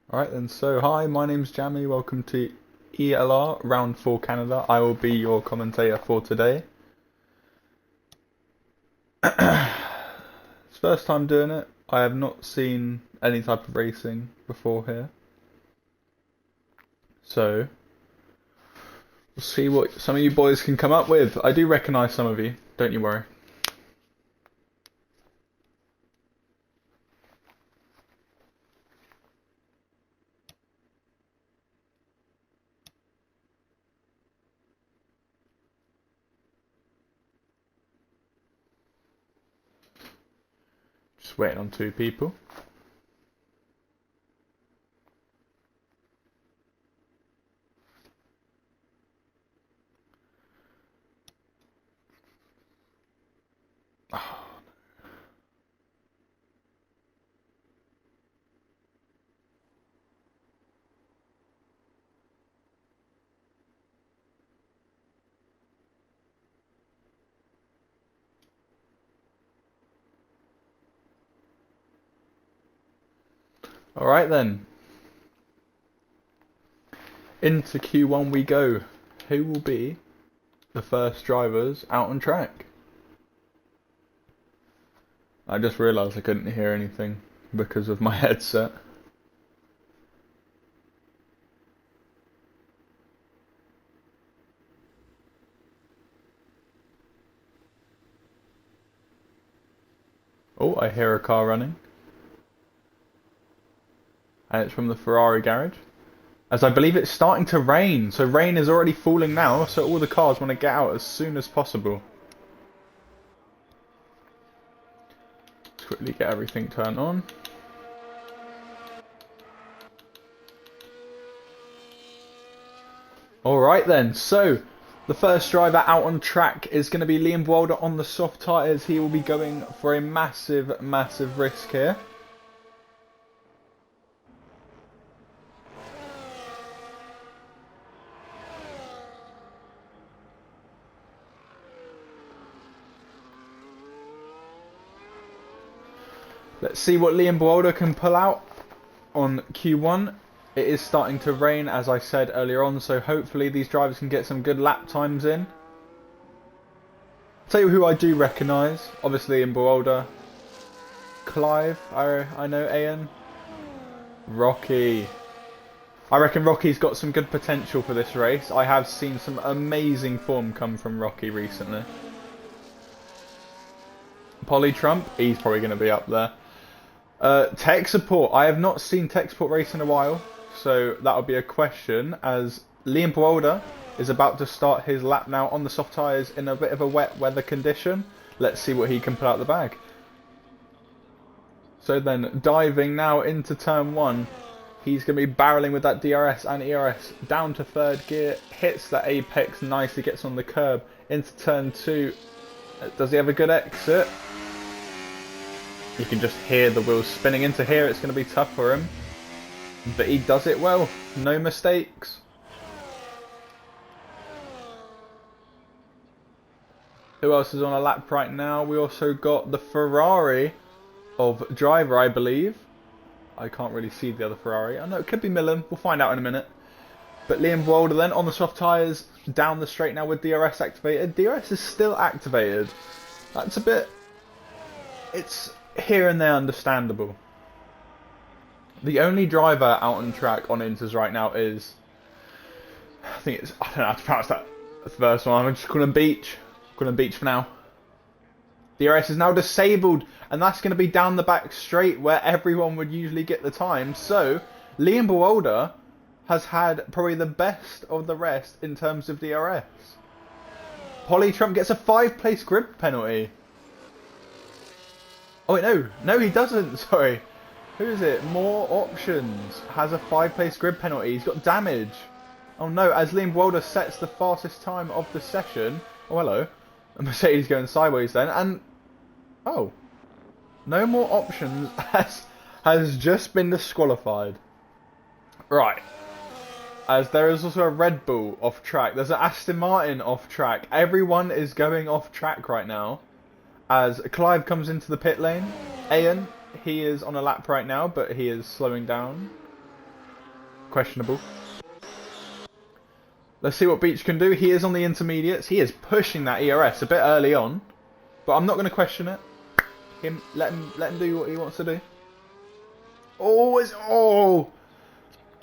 Alright then, so hi, my name's Jamie, welcome to ELR Round 4 Canada. I will be your commentator for today. It's first time doing it. I have not seen any type of racing before here. So, we'll see what some of you boys can come up with. I do recognise some of you, don't you worry. Just waiting on two people. Alright then. Into Q1 we go. Who will be the first drivers out on track? I just realised I couldn't hear anything because of my headset. Oh, I hear a car running. And it's from the Ferrari garage. As I believe it's starting to rain. So rain is already falling now, so all the cars want to get out as soon as possible. Let's quickly get everything turned on. Alright then, so the first driver out on track is going to be Liam Boulder on the soft tyres. He will be going for a massive, massive risk here. Let's see what Liam Boulder can pull out on Q1. It is starting to rain, as I said earlier on, so hopefully these drivers can get some good lap times in. I'll tell you who I do recognise. Obviously in Boulder. Clive, I know Ian. Rocky. I reckon Rocky's got some good potential for this race. I have seen some amazing form come from Rocky recently. Polly Trump, he's probably going to be up there. Tech support. I have not seen tech support race in a while, so that'll be a question as Liam Boulder is about to start his lap now on the soft tyres in a bit of a wet weather condition. Let's see what he can put out the bag. So then, diving now into turn 1. He's going to be barreling with that DRS and ERS down to third gear. Hits the apex nicely, gets on the curb into turn 2. Does he have a good exit? You can just hear the wheels spinning into here. It's going to be tough for him. But he does it well. No mistakes. Who else is on a lap right now? We also got the Ferrari of driver, I believe. I can't really see the other Ferrari. I know it could be Millen. We'll find out in a minute. But Liam Boulder then on the soft tyres. Down the straight now with DRS activated. DRS is still activated. That's a bit... It's here and there understandable. The only driver out on track on Inters right now is... I think it's... I don't know how to pronounce that first one. I'm just calling him Beach. Call him Beach for now. DRS is now disabled. And that's going to be down the back straight where everyone would usually get the time. So, Liam Boulder has had probably the best of the rest in terms of DRS. Polly Trump gets a 5-place grid penalty. Oh wait, no he doesn't, sorry. Who is it? More Options has a 5-place grid penalty. He's got damage. Oh no, as Liam Boulder sets the fastest time of the session. Oh hello. Mercedes going sideways then, and... Oh. No More Options has just been disqualified. Right. As there is also a Red Bull off track. There's an Aston Martin off track. Everyone is going off track right now. As Clive comes into the pit lane. Ian, he is on a lap right now, but he is slowing down. questionable. Let's see what Beach can do. He is on the intermediates. He is pushing that ERS a bit early on, but I'm not going to question it. Let him do what he wants to do. Oh!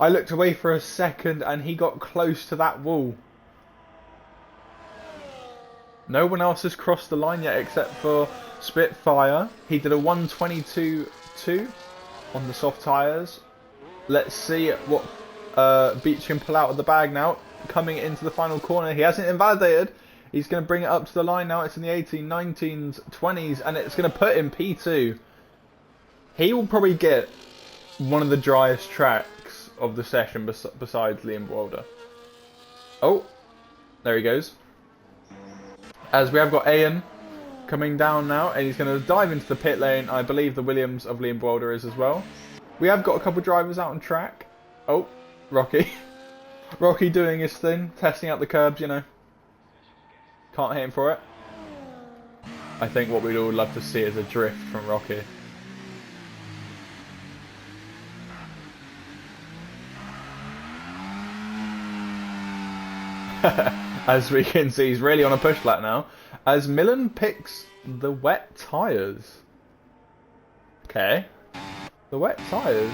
I looked away for a second and he got close to that wall. No one else has crossed the line yet except for Spitfire. He did a 122.2 on the soft tyres. Let's see what Beach can pull out of the bag now. Coming into the final corner. He hasn't invalidated. He's going to bring it up to the line now. It's in the 18, 19s, 20s, and it's going to put him P2. He will probably get one of the driest tracks of the session besides Liam Boulder. Oh, there he goes. As we have got Ian coming down now, and he's going to dive into the pit lane. I believe the Williams of Liam Boulder is as well. We have got a couple of drivers out on track. Oh, Rocky. Rocky doing his thing, testing out the curbs, you know. Can't hit him for it. I think what we'd all love to see is a drift from Rocky. As we can see, he's really on a push lap now. As Millen picks the wet tyres. Okay. The wet tyres.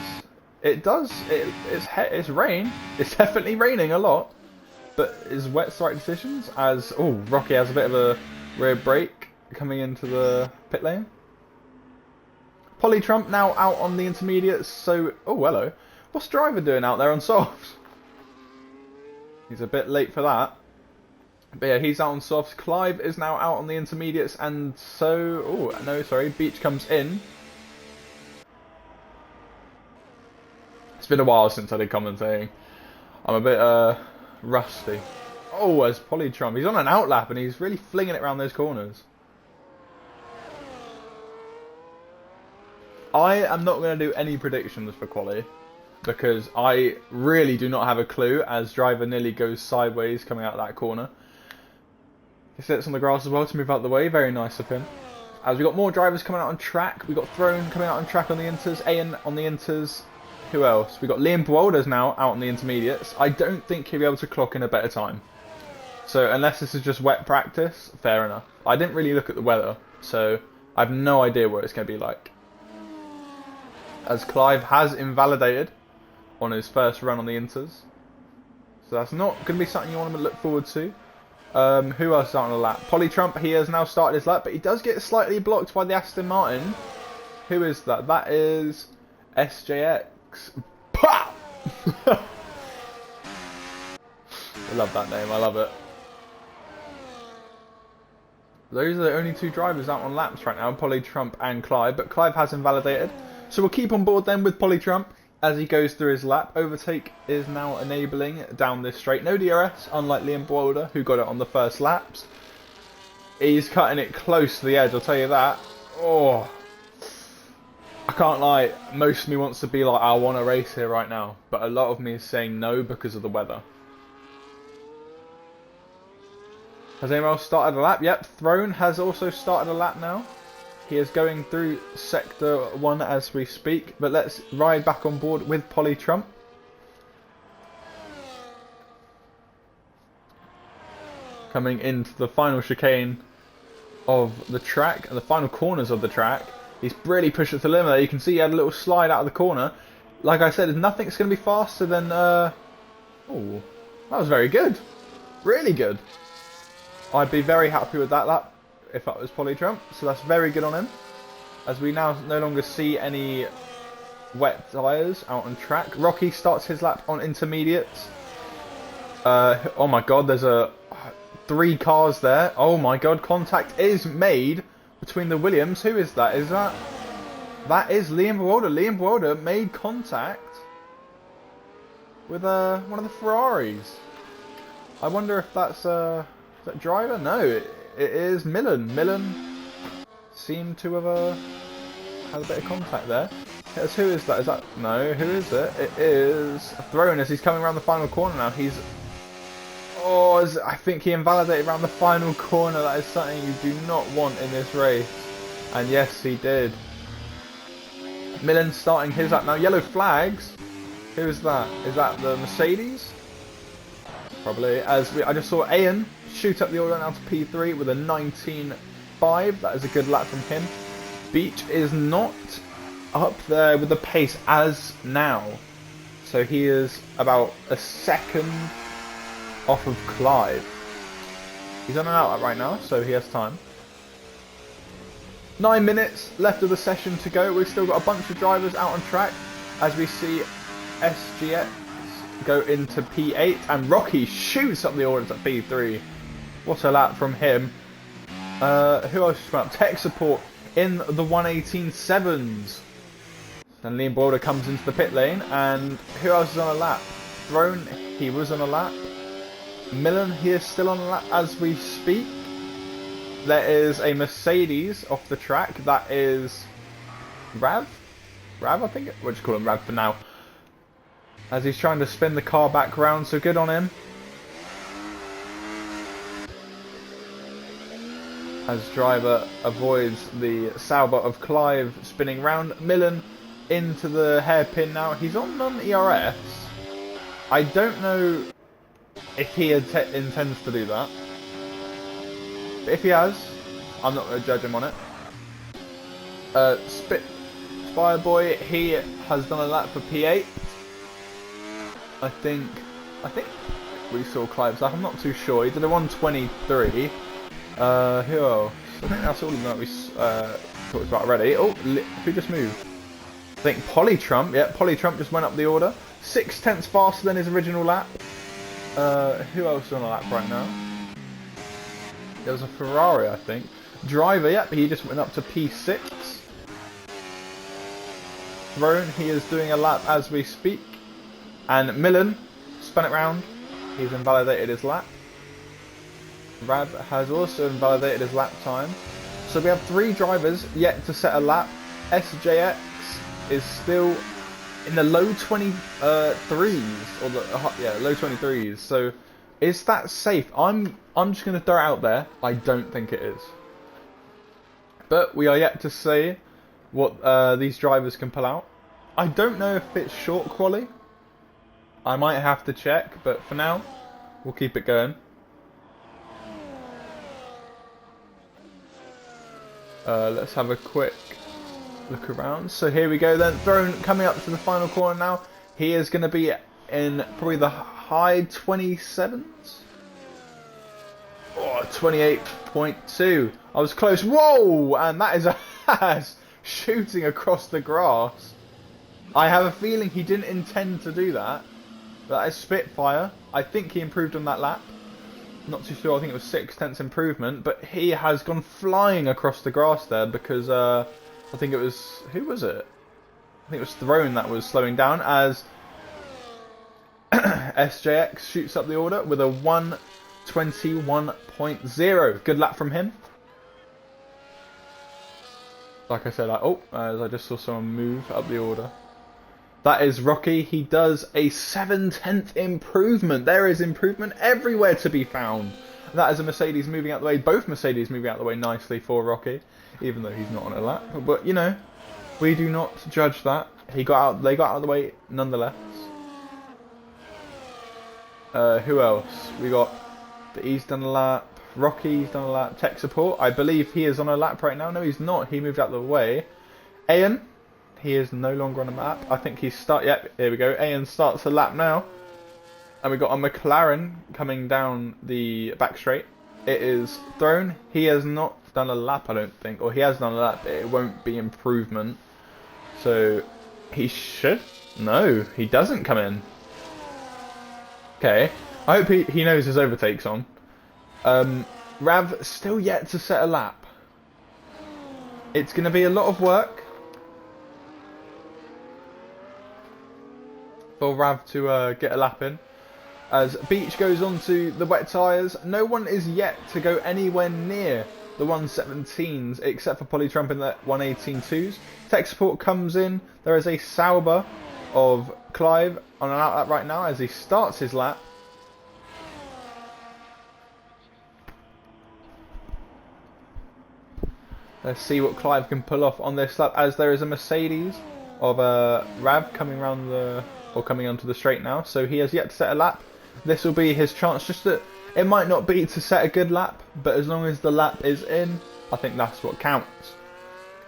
It's rain. It's definitely raining a lot. But is wet's the right decisions? As, oh, Rocky has a bit of a rear brake coming into the pit lane. Polly Trump now out on the intermediates. So, oh, hello. What's Driver doing out there on softs? He's a bit late for that. But yeah, he's out on softs. Clive is now out on the intermediates. And so, oh, no, sorry. Beach comes in. It's been a while since I did commentating. I'm a bit rusty. Oh, as Polly Trump. He's on an outlap and he's really flinging it around those corners. I am not going to do any predictions for quali because I really do not have a clue as Driver nearly goes sideways coming out of that corner. He sits on the grass as well to move out the way. Very nice of him. As we got more drivers coming out on track. We got Throne coming out on track on the inters. Ian on the inters. Who else? We got Liam Boulder's now out on the intermediates. I don't think he'll be able to clock in a better time. So unless this is just wet practice, fair enough. I didn't really look at the weather, so I have no idea what it's going to be like. As Clive has invalidated on his first run on the inters. So that's not going to be something you want to look forward to. Who else is out on the lap? Polly Trump, he has now started his lap, but he does get slightly blocked by the Aston Martin. Who is that? That is SJX. Pow! I love that name, I love it. Those are the only two drivers out on laps right now, Polly Trump and Clive, but Clive has invalidated. So we'll keep on board then with Polly Trump as he goes through his lap. Overtake is now enabling down this straight. No DRS, unlike Liam Boulder, who got it on the first laps. He's cutting it close to the edge, I'll tell you that. Oh, I can't lie, most of me wants to be like, I want to race here right now. But a lot of me is saying no because of the weather. Has anyone else started a lap? Yep, Throne has also started a lap now. He is going through Sector 1 as we speak. But let's ride back on board with Polly Trump. Coming into the final chicane of the track, the final corners of the track. He's really pushed it to the limit there. You can see he had a little slide out of the corner. Like I said, nothing's going to be faster than... Oh, that was very good. Really good. I'd be very happy with that lap if that was Polly Trump. So that's very good on him. As we now no longer see any wet tyres out on track. Rocky starts his lap on intermediates. Oh my god, there's 3 cars there. Oh my god, contact is made between the Williams. Who is that? That is Liam Boulder. Liam Boulder made contact with one of the Ferraris. I wonder if that's is that Driver? No, it is Millen. Millen seemed to have had a bit of contact there. Yes, who is that? Is that... No, who is it? It is Throne as he's coming around the final corner now. He's... Oh, I think he invalidated around the final corner. That is something you do not want in this race. And yes, he did. Millen starting his lap now. Yellow flags. Who's that? Is that the Mercedes? Probably. I just saw Ian shoot up the order now to P3 with a 19.5. That is a good lap from him. Beach is not up there with the pace as now. So he is about a second off of Clive. He's on an outlet right now, so he has time. 9 minutes left of the session to go. We've still got a bunch of drivers out on track as we see SGX go into P8 and Rocky shoots up the orders at P3. What a lap from him. Who else just went up? Tech support in the 118.7s. Then Liam Boulder comes into the pit lane, and who else is on a lap? Throne, he was on a lap. Millen, he is still on a lap as we speak. There is a Mercedes off the track. That is Rav? Rav, I think? We'll just call him Rav for now. As he's trying to spin the car back round, so good on him. As driver avoids the Sauber of Clive spinning round. Millen into the hairpin now. He's on non-ERS. I don't know if he intends to do that. But if he has, I'm not going to judge him on it. Spire Boy, he has done a lap for P8. I think we saw Clive's lap. I'm not too sure. He did a 123. Who else? I think that's all of them that we talked about already. Oh, who just moved? I think Polytrump. Yeah, Polytrump just went up the order. 6/10 faster than his original lap. Who else is on a lap right now? There was a Ferrari, I think. Driver, yep, he just went up to P6. Throne, he is doing a lap as we speak. And Millen, spun it round. He's invalidated his lap. Rav has also invalidated his lap time. So we have 3 drivers yet to set a lap. SJX is still in the low 23s, or the low 23s. So is that safe? I'm just going to throw it out there. I don't think it is. But we are yet to see what these drivers can pull out. I don't know if it's short quali. I might have to check, but for now, we'll keep it going. Let's have a quick look around. So here we go then. Throne coming up to the final corner now. He is going to be in probably the high 27s. Oh, 28.2. I was close. Whoa! And that is a has shooting across the grass. I have a feeling he didn't intend to do that. That is Spitfire. I think he improved on that lap. Not too sure. I think it was 6/10 improvement. But he has gone flying across the grass there because I think it was... Who was it? I think it was Throne that was slowing down as SJX shoots up the order with a 1:21.0. Good lap from him. Like I said, as I just saw someone move up the order. That is Rocky. He does a 7/10 improvement. There is improvement everywhere to be found. That is a Mercedes moving out the way. Both Mercedes moving out the way nicely for Rocky, even though he's not on a lap. But you know, we do not judge that. They got out of the way nonetheless. Who else? We got he's done a lap. Rocky's done a lap. Tech support. I believe he is on a lap right now. No, he's not. He moved out the way. Ian. He is no longer on a map. I think he's Yep, here we go. Ian starts the lap now. And we got a McLaren coming down the back straight. It is Throne. He has not done a lap, I don't think. Or he has done a lap, but it won't be improvement. So, he should... No, he doesn't come in. Okay. I hope he knows his overtake's on. Rav still yet to set a lap. It's going to be a lot of work for Rav to get a lap in. As Beach goes on to the wet tyres, no one is yet to go anywhere near the 117s except for Polytrump in the 118.2s. Tech support comes in. There is a Sauber of Clive on an outlap right now as he starts his lap. Let's see what Clive can pull off on this lap as there is a Mercedes of Rav coming around the or coming onto the straight now. So he has yet to set a lap. This will be his chance. Just that it might not be to set a good lap, but as long as the lap is in, I think that's what counts.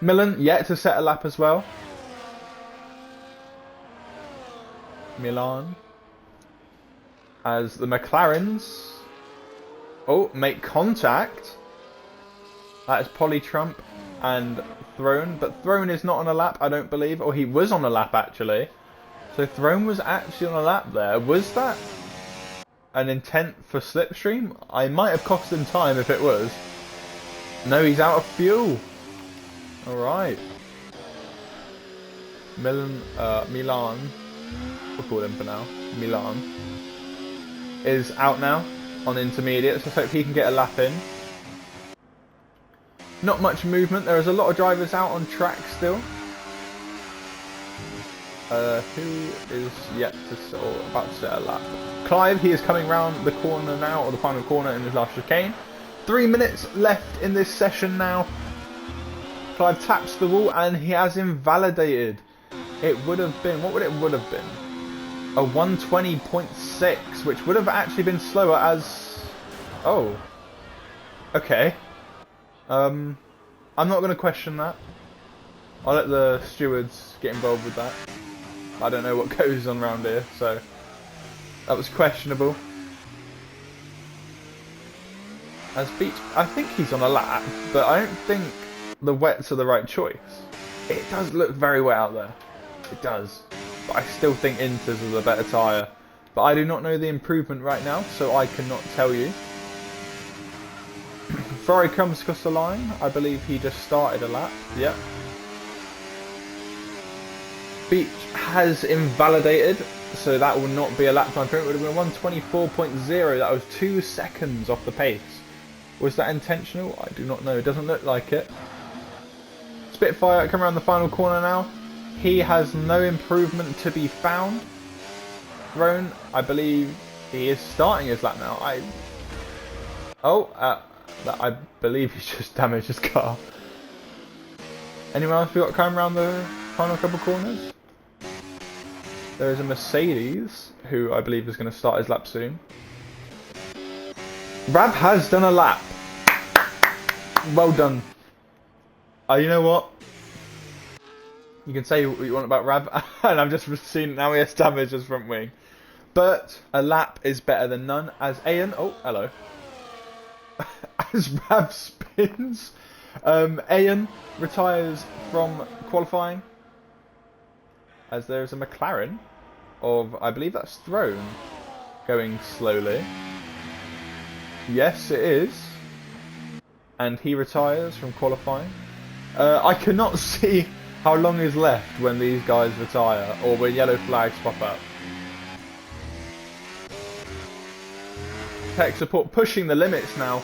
Milan yet to set a lap as well. Milan. As the McLarens, make contact. That is Polytrump and Throne, but Throne is not on a lap, I don't believe, or he was on a lap actually. So Throne was actually on a lap there. Was that an intent for slipstream? I might have cost him time if it was. No, he's out of fuel. All right. Milan, we'll call him for now. Milan is out now on intermediate, so hope he can get a lap in. Not much movement. There is a lot of drivers out on track still. Who is yet to or about to set a lap? Clive, he is coming round the corner now, or the final corner in his last chicane. 3 minutes left in this session now. Clive taps the wall and he has invalidated. It would have been, what would it would have been? A 120.6, which would have actually been slower as... Oh. Okay. I'm not going to question that. I'll let the stewards get involved with that. I don't know what goes on around here, so... That was questionable. As Beach... I think he's on a lap, but I don't think the wets are the right choice. It does look very wet out there. It does. But I still think Inters is a better tyre. But I do not know the improvement right now, so I cannot tell you. Ferrari comes across the line. I believe he just started a lap. Yep. Beach has invalidated, so that will not be a lap time. It would have been 124.0. That was 2 seconds off the pace. Was that intentional? I do not know. It doesn't look like it. Spitfire come around the final corner now. He has no improvement to be found. Throne, I believe he is starting his lap now. I believe he's just damaged his car. Anyone else we got coming around the final couple corners? There is a Mercedes who I believe is going to start his lap soon. Rav has done a lap. Well done. You know what? You can say what you want about Rav, and I'm just seeing now he has damaged his front wing. But a lap is better than none. As Ian, oh hello. As Rav spins, Ian retires from qualifying. As there is a McLaren of, I believe that's Throne, going slowly. Yes, it is. And he retires from qualifying. I cannot see how long is left when these guys retire, or when yellow flags pop up. Tech support pushing the limits now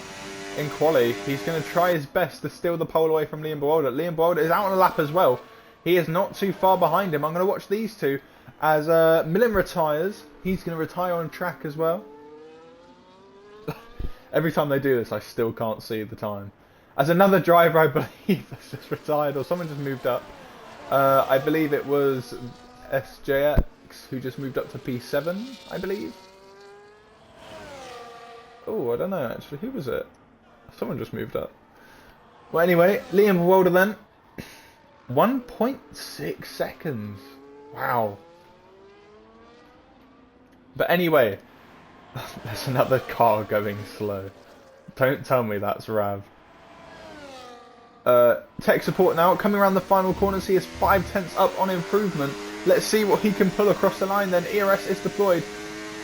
in quali. He's going to try his best to steal the pole away from Liam Boalder. Liam Boalder is out on a lap as well. He is not too far behind him. I'm going to watch these two as Millen retires. He's going to retire on track as well. Every time they do this, I still can't see the time. As another driver, I believe, has just retired, or someone just moved up. I believe it was SJX who just moved up to P7, I believe. Oh, I don't know actually. Who was it? Someone just moved up. Well, anyway, Liam Boalder then. 1.6 seconds. Wow. But anyway, there's another car going slow. Don't tell me that's Rav. Tech support now, coming around the final corners. He is 5/10 up on improvement. Let's see what he can pull across the line then. ERS is deployed.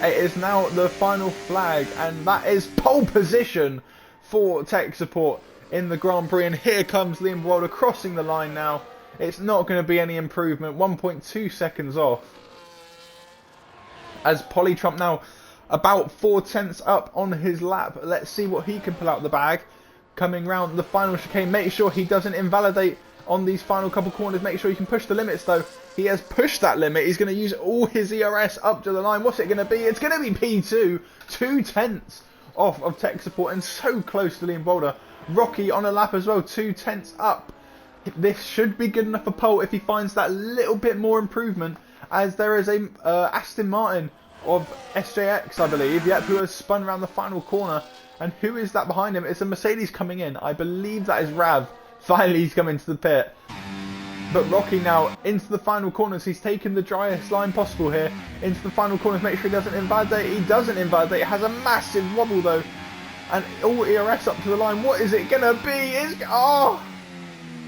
It is now the final flag, and that is pole position for tech support in the Grand Prix. And here comes Liam Boalder crossing the line now. It's not going to be any improvement. 1.2 seconds off. As Polytrump now about 4/10 up on his lap. Let's see what he can pull out the bag. Coming round the final chicane. Make sure he doesn't invalidate on these final couple corners. Make sure he can push the limits though. He has pushed that limit. He's going to use all his ERS up to the line. What's it going to be? It's going to be P2. 2/10 off of tech support and so close to Liam Boalder. Rocky on a lap as well. 2/10 up. This should be good enough for pole if he finds that little bit more improvement. as there is a Aston Martin of SJX, I believe, yep, who has spun around the final corner. And who is that behind him? It's a Mercedes coming in. I believe that is Rav. Finally, he's come into the pit. But Rocky now into the final corners. He's taken the driest line possible here. Into the final corners. Make sure he doesn't invalidate. He doesn't invalidate. It has a massive wobble though. And all ERS up to the line. What is it going to be? It's, oh!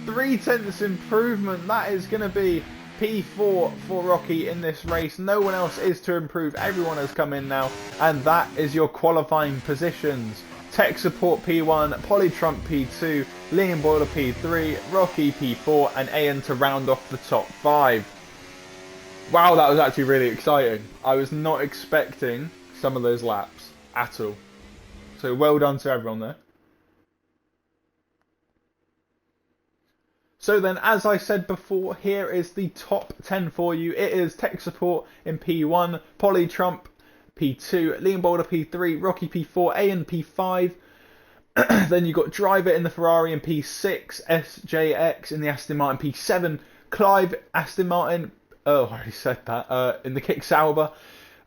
0.3 improvement. That is going to be P4 for Rocky in this race. No one else is to improve. Everyone has come in now. And that is your qualifying positions. Tech Support P1, Polytrump P2, Liam Boiler P3, Rocky P4, and Ayan to round off the top 5. Wow, that was actually really exciting. I was not expecting some of those laps at all. So well done to everyone there. So then, as I said before, here is the top 10 for you. It is Tech Support in P1, Polytrump P2, Liam Boulder P3, Rocky P4, Ayan P5. Then you've got Driver in the Ferrari in P6, SJX in the Aston Martin P7, Clive Aston Martin, oh I already said that, in the Kick Sauber.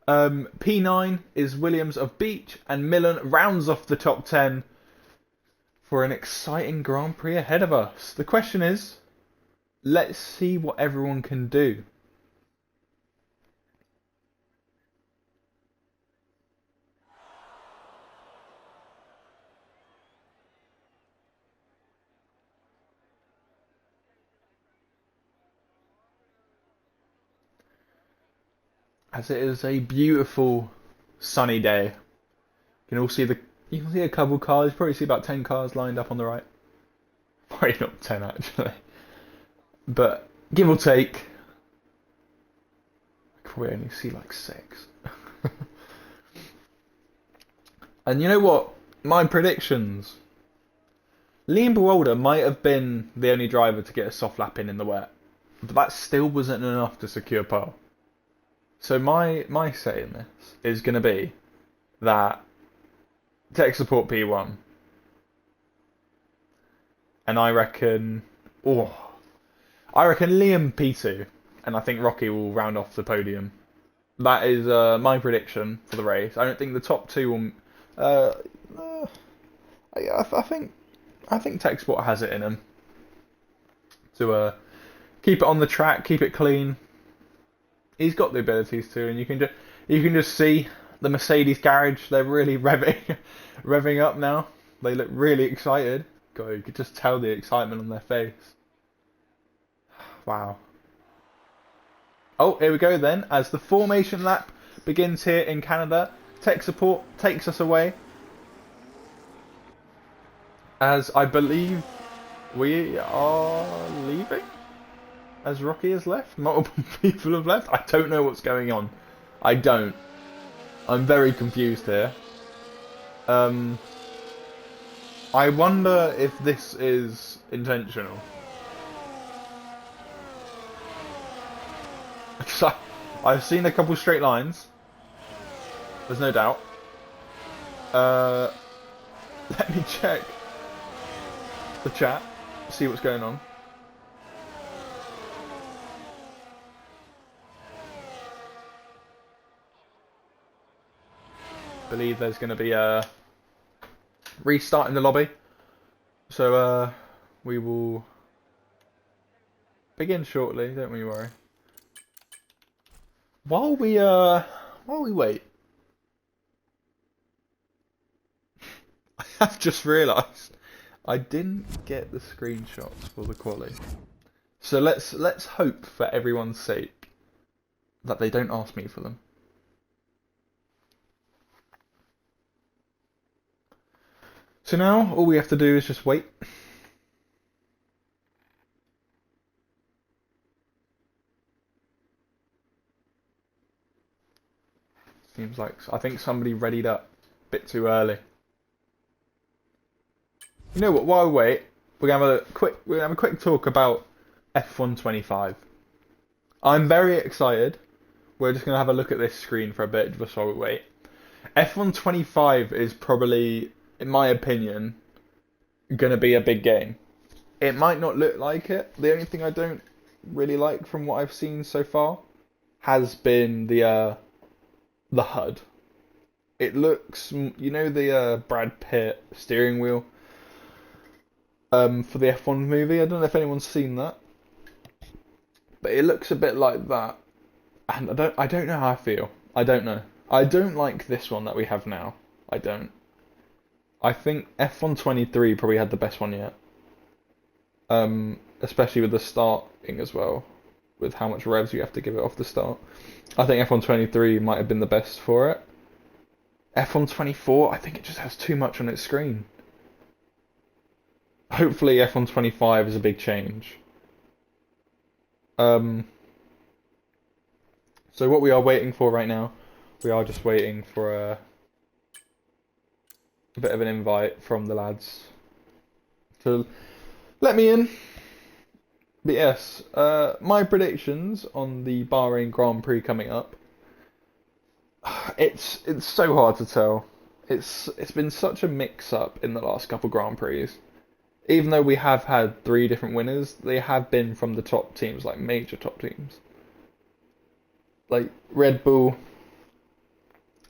P9 is Williams of Beach, and Millen rounds off the top 10 for an exciting Grand Prix ahead of us. The question is, let's see what everyone can do. As it is a beautiful sunny day. You can see a couple cars. You probably see about 10 cars lined up on the right. Probably not 10 actually, but give or take, I probably only see like 6. And you know what? My predictions. Liam Bewolder might have been the only driver to get a soft lap in the wet, but that still wasn't enough to secure pole. So my say in this is going to be that Tech Support P1, and I reckon Liam P2, and I think Rocky will round off the podium. That is my prediction for the race. I don't think the top 2 will. I think Tech Support has it in him to keep it on the track, keep it clean. He's got the abilities to, and you can just see the Mercedes garage. They're really revving up now. They look really excited. God, you could just tell the excitement on their face. Wow. Oh, here we go then. As the formation lap begins here in Canada, Tech Support takes us away. As I believe we are leaving. As Rocky has left, multiple people have left. I don't know what's going on. I don't. I'm very confused here. I wonder if this is intentional. I've seen a couple straight lines. There's no doubt. Let me check the chat, see what's going on. Believe there's going to be a restart in the lobby, so we will begin shortly. Don't we worry. While we wait, I have just realised I didn't get the screenshots for the quali. So let's hope for everyone's sake that they don't ask me for them. So now, all we have to do is just wait. Seems like, I think somebody readied up a bit too early. You know what, while we wait, we're gonna have a quick talk about F125. I'm very excited. We're just gonna have a look at this screen for a bit just while we wait. F125 is probably, in my opinion, going to be a big game. It might not look like it. The only thing I don't really like from what I've seen so far has been the HUD. It looks, you know, the Brad Pitt steering wheel for the F1 movie. I don't know if anyone's seen that, but it looks a bit like that. And I don't know how I feel. I don't know. I don't like this one that we have now. I don't. I think F123 probably had the best one yet. Especially with the starting as well, with how much revs you have to give it off the start. I think F123 might have been the best for it. F124, I think it just has too much on its screen. Hopefully F125 is a big change. So what we are waiting for right now, we are just waiting for a bit of an invite from the lads to let me in. But yes, my predictions on the Bahrain Grand Prix coming up. It's so hard to tell. It's been such a mix-up in the last couple Grand Prix. Even though we have had 3 different winners, they have been from the top teams, like major top teams. Like Red Bull,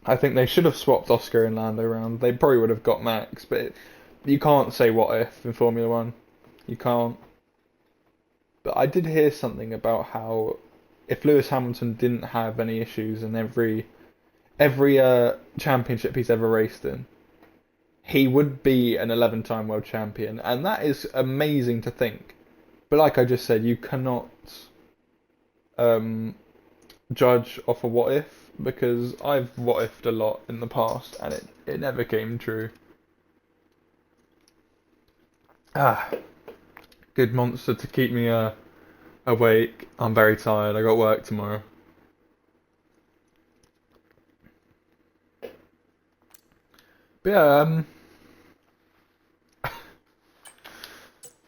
I think they should have swapped Oscar and Lando around. They probably would have got Max, but you can't say what if in Formula One. You can't. But I did hear something about how if Lewis Hamilton didn't have any issues in every championship he's ever raced in, he would be an 11-time world champion, and that is amazing to think. But like I just said, you cannot judge off a what if, because I've what ifed a lot in the past and it never came true. Good monster to keep me awake. I'm very tired. I got work tomorrow. But yeah,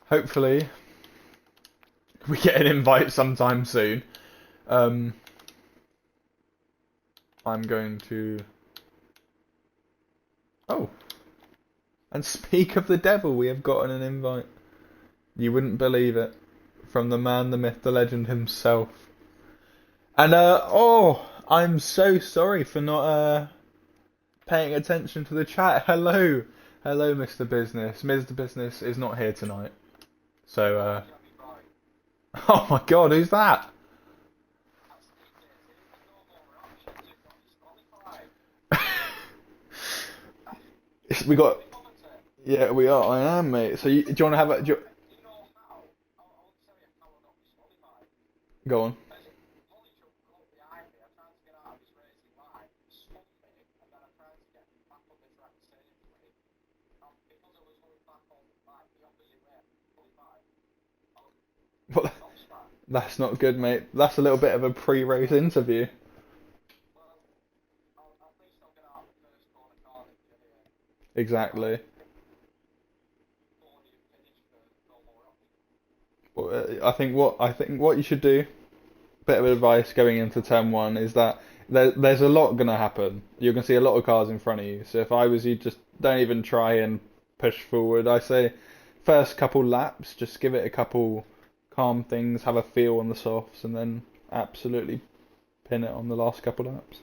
hopefully we get an invite sometime soon. I'm going to... Oh. And speak of the devil, we have gotten an invite. You wouldn't believe it. From the man, the myth, the legend himself. And, oh, I'm so sorry for not, paying attention to the chat. Hello. Hello, Mr. Business. Mr. Business is not here tonight. So, oh my god, who's that? We got... Yeah, we are. I am, mate. So, do you want to have a... Go on. Well, that's not good, mate. That's a little bit of a pre-race interview. Exactly. Well, I think what you should do, bit of advice going into turn one, is that there's a lot gonna happen. You're gonna see a lot of cars in front of you. So if I was you, just don't even try and push forward. I say first couple laps, just give it a couple calm things, have a feel on the softs, and then absolutely pin it on the last couple laps.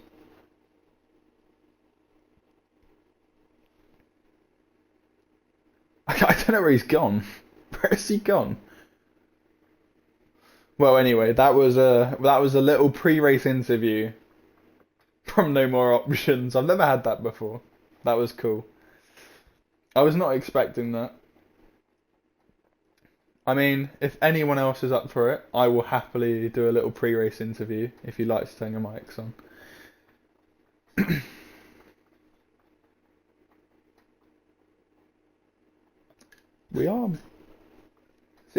I don't know where he's gone. Where has he gone? Well, anyway, that was a little pre-race interview from No More Options. I've never had that before. That was cool. I was not expecting that. I mean, if anyone else is up for it, I will happily do a little pre-race interview if you'd like to turn your mics on. We are.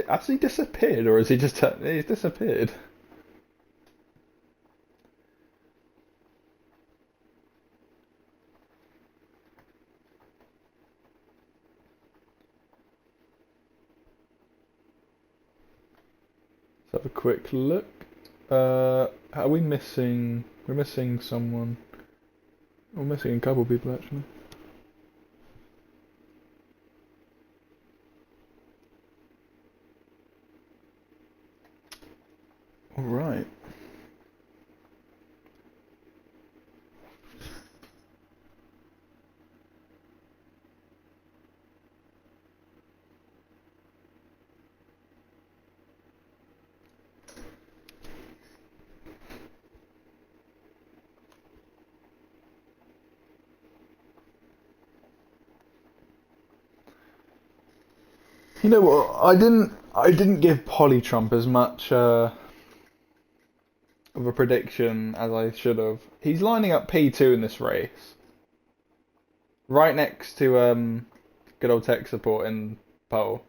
Has he disappeared, or has he just... He's disappeared. Let's have a quick look. Are we missing... We're missing someone. We're missing a couple people, actually. Alright. You know what? I didn't give Polytrump as much of a prediction as I should have. He's lining up P2 in this race, right next to good old tech support in pole.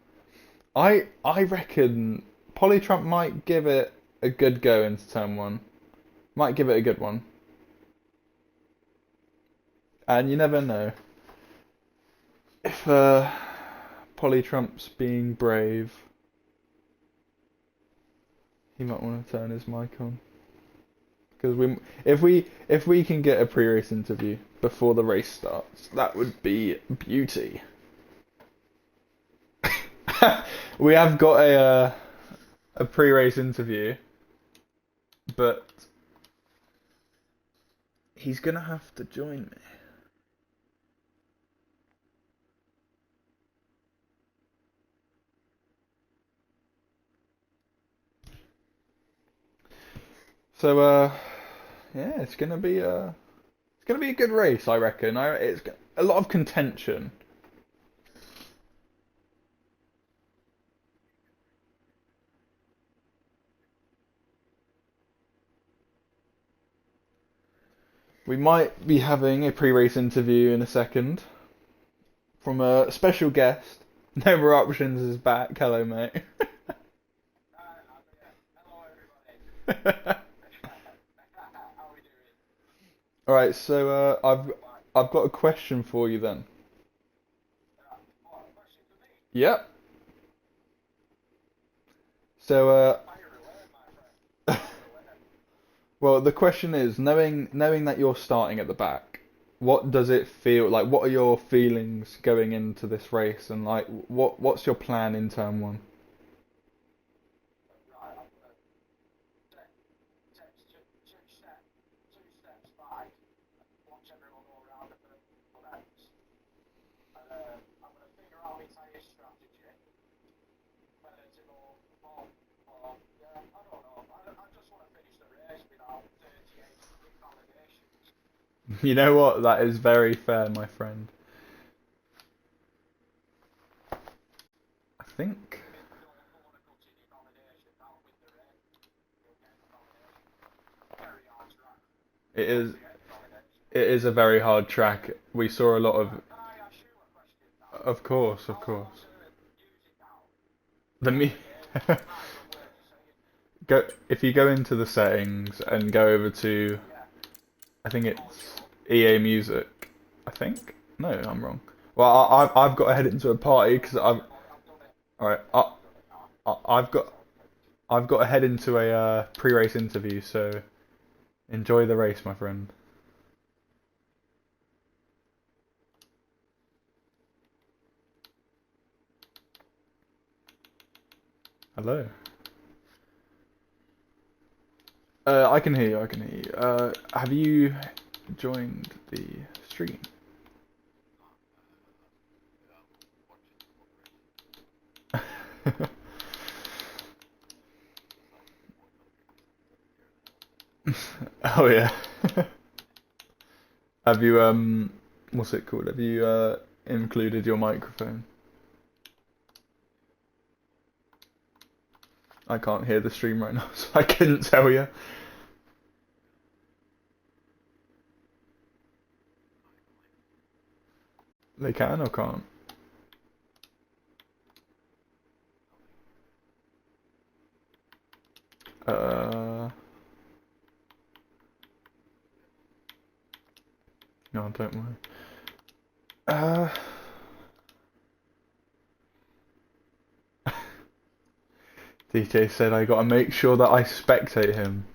I reckon Polytrump might give it a good go into turn one. Might give it a good one. And you never know. If Polytrump's being brave, he might want to turn his mic on. Because if we can get a pre-race interview before the race starts, that would be beauty. We have got a pre-race interview, but he's gonna have to join me. So yeah, it's gonna be a good race, I reckon. It's a lot of contention. We might be having a pre-race interview in a second from a special guest. No More Options is back. Hello, mate. All right, so I've got a question for you then. Yep. So well, the question is, knowing that you're starting at the back, what does it feel like? What are your feelings going into this race, and like what's your plan in turn one? You know what? That is very fair, my friend. I think it is. It is a very hard track. We saw a lot of course, of course. The me. Go if you go into the settings and go over to, I think it's EA Music. I think. No, I'm wrong. Well, I've got to head into a party because I've. All right. I've got to head into a pre-race interview. So enjoy the race, my friend. Hello. I can hear you. I can hear you. Have you joined the stream? Oh yeah. Have you what's it called? Have you included your microphone? I can't hear the stream right now, so I couldn't tell you. They can or can't? Uh, no, don't worry. Uh, DJ said I gotta make sure that I spectate him.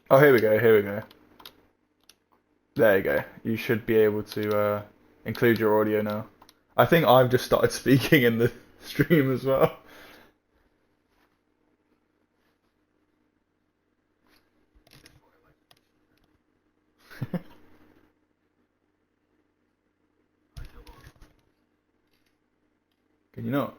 Oh, here we go, here we go. There you go. You should be able to include your audio now. I think I've just started speaking in the stream as well. Can you not?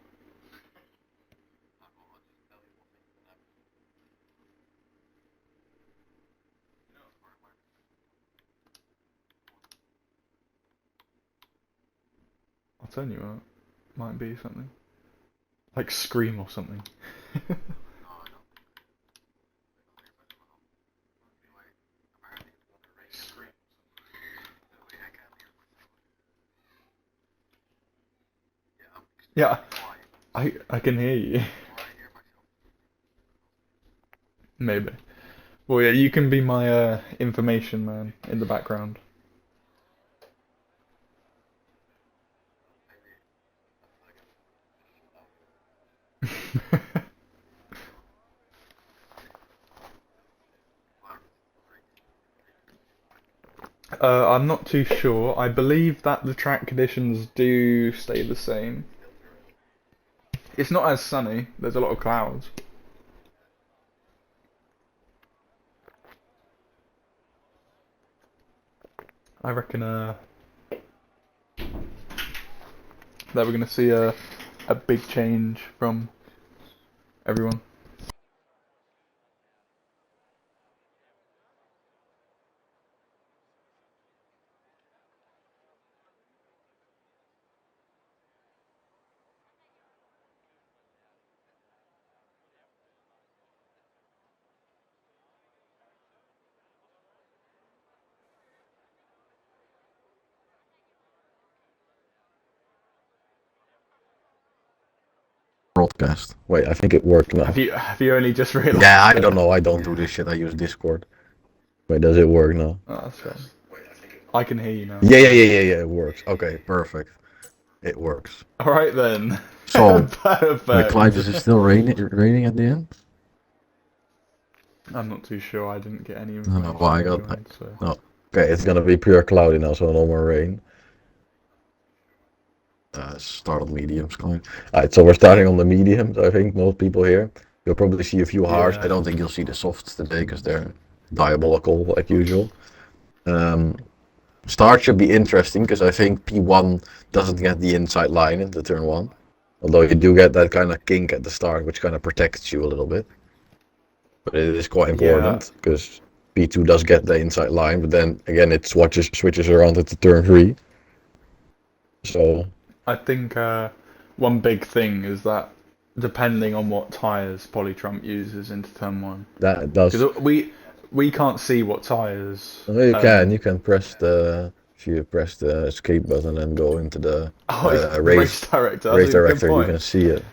turn you out. Might be something. Like Scream or something. Yeah, I can hear you. Maybe. Well, yeah, you can be my information man in the background. I'm not too sure. I believe that the track conditions do stay the same. It's not as sunny. There's a lot of clouds. I reckon that we're gonna see a big change from everyone. Broadcast. Wait, I think it worked now. Have you only just realised? Yeah, I don't know. I don't do this shit. I use Discord. Wait, does it work now? Oh, that's fine. I can hear you now. Yeah. It works. Okay, perfect. It works. All right then. So, Perfect. Clive, is it still raining at the end? I'm not too sure. I didn't get any No, information well, on your end, so. no. Okay, it's gonna be pure cloudy now, so no more rain. Start on mediums, Clive. Alright, so we're starting on the mediums. I think most people here. You'll probably see a few hards. Yeah. I don't think you'll see the softs today because they're diabolical like usual. Start should be interesting because I think P1 doesn't get the inside line into turn 1. Although you do get that kind of kink at the start, which kind of protects you a little bit. But it is quite important because P2 does get the inside line, but then again it switches around into turn 3. So I think one big thing is that depending on what tyres Polytrump uses into turn 1. that does. Because we can't see what tyres. Oh, you can press if you press the escape button and go into the Race director. That's race a good director, you point. can see it.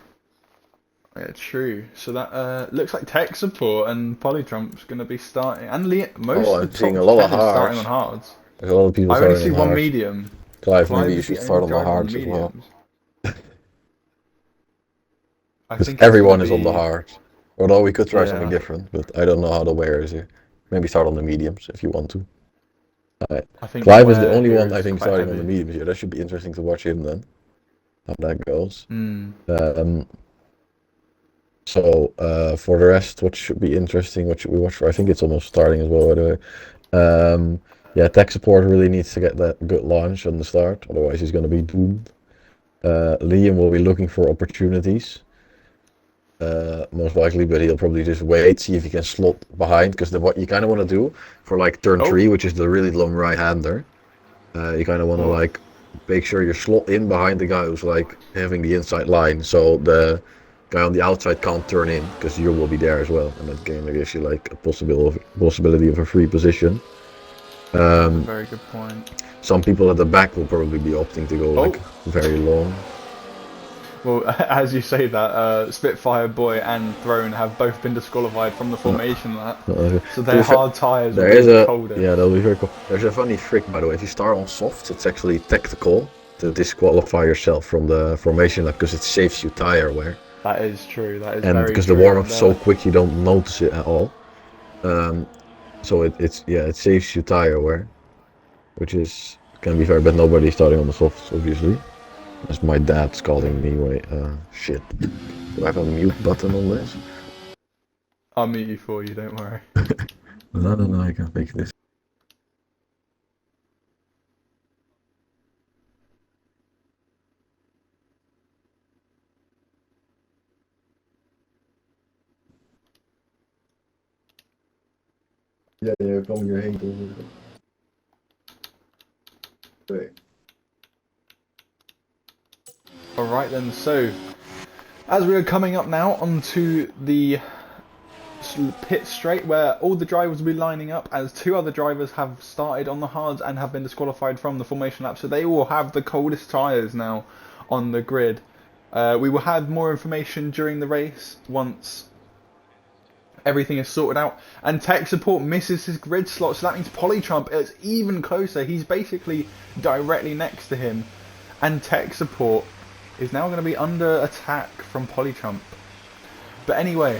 Yeah, true. So that looks like tech support and Polytrump's going to be starting, and most Oh, of I'm the seeing top a lot 10 of is starting hards. on hards. There's a lot of people I only starting see on one hards. medium. Clive, maybe Clive you is should the start only on the driver on hards as well. mediums. I Because think it's everyone going is to on the be. hards. Although we could try something Yeah. different, but I don't know how the wear is here. Maybe start on the mediums if you want to. I think the Clive is the wear only here one I is think quite starting on the heavy. mediums here. That should be interesting to watch him then. How that goes. Hmm. So for the rest, what should be interesting? What should we watch for? I think it's almost starting as well, by the way. Yeah, tech support really needs to get that good launch on the start, otherwise he's going to be doomed. Liam will be looking for opportunities, most likely, but he'll probably just wait, see if he can slot behind, because what you kind of want to do for like turn 3, which is the really long right-hander, you kind of want to Oh. like make sure you're slot in behind the guy who's like having the inside line, so the guy on the outside can't turn in, because you will be there as well, and that game gives you like a possibility of a free position. That's a very good point. Some people at the back will probably be opting to go like very long. Well, as you say that, Spitfire Boy and Throne have both been disqualified from the formation lap, so their hard tyres will be the coldest. Yeah, that'll be very cool. There's a funny trick, by the way. If you start on softs, it's actually tactical to disqualify yourself from the formation lap because it saves you tire wear. That is true. That is And very because true. the warm-up's so quick, you don't notice it at all. So it saves you tire wear, which can be fair, but nobody's starting on the softs, obviously. That's my dad calling me. Wait, shit. Do I have a mute button on this? I'll mute you for you. Don't worry. No, I can fix this. Ja, je kwam hierheen toch? Nee. Alright then, so as we are coming up now onto the pit straight where all the drivers will be lining up, as 2 other drivers have started on the hards and have been disqualified from the formation lap, so they will have the coldest tyres now on the grid. We will have more information during the race once everything is sorted out, and tech support misses his grid slot, so that means Polytrump is even closer. He's basically directly next to him, and tech support is now going to be under attack from Polytrump. But anyway,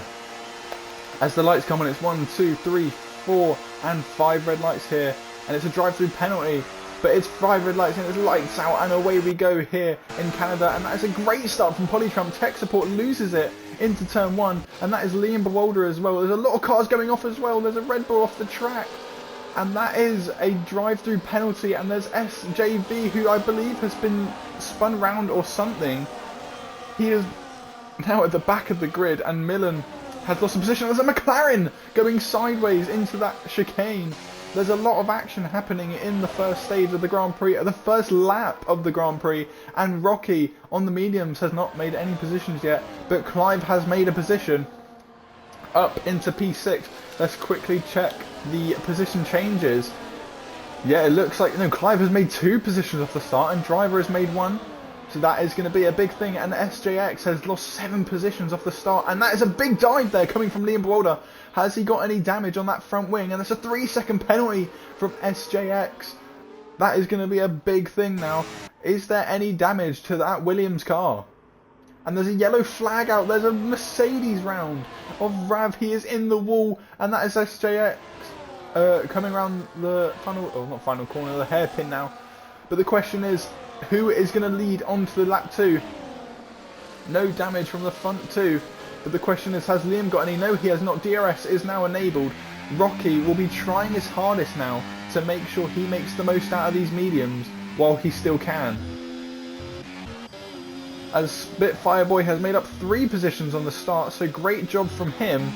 as the lights come on, it's 1, 2, 3, 4 and 5 red lights here, and it's a drive-through penalty, but it's 5 red lights and it's lights out, and away we go here in Canada, and that is a great start from Polytrump. Tech support loses it into turn 1, and that is Liam Bewolder as well. There's a lot of cars going off as well. There's a Red Bull off the track, and that is a drive-through penalty, and there's SJV, who I believe has been spun round or something. He is now at the back of the grid, and Millen has lost a position. There's a McLaren going sideways into that chicane. There's a lot of action happening in the first stage of the Grand Prix, the first lap of the Grand Prix, and Rocky on the mediums has not made any positions yet, but Clive has made a position up into P6. Let's quickly check the position changes. Yeah, it looks like Clive has made 2 positions off the start and Driver has made 1. So that is going to be a big thing, and SJX has lost 7 positions off the start, and that is a big dive there coming from Liam Bewolder. Has he got any damage on that front wing? And it's a 3-second penalty from SJX. That is going to be a big thing now. Is there any damage to that Williams car? And there's a yellow flag out. There's a Mercedes round of Rav. He is in the wall, and that is SJX coming around the final, or not final corner, the hairpin now. But the question is, who is going to lead onto the lap 2? No damage from the front 2. But the question is, has Liam got any? No, he has not. DRS is now enabled. Rocky will be trying his hardest now to make sure he makes the most out of these mediums while he still can. As Spitfire Boy has made up 3 positions on the start, so great job from him.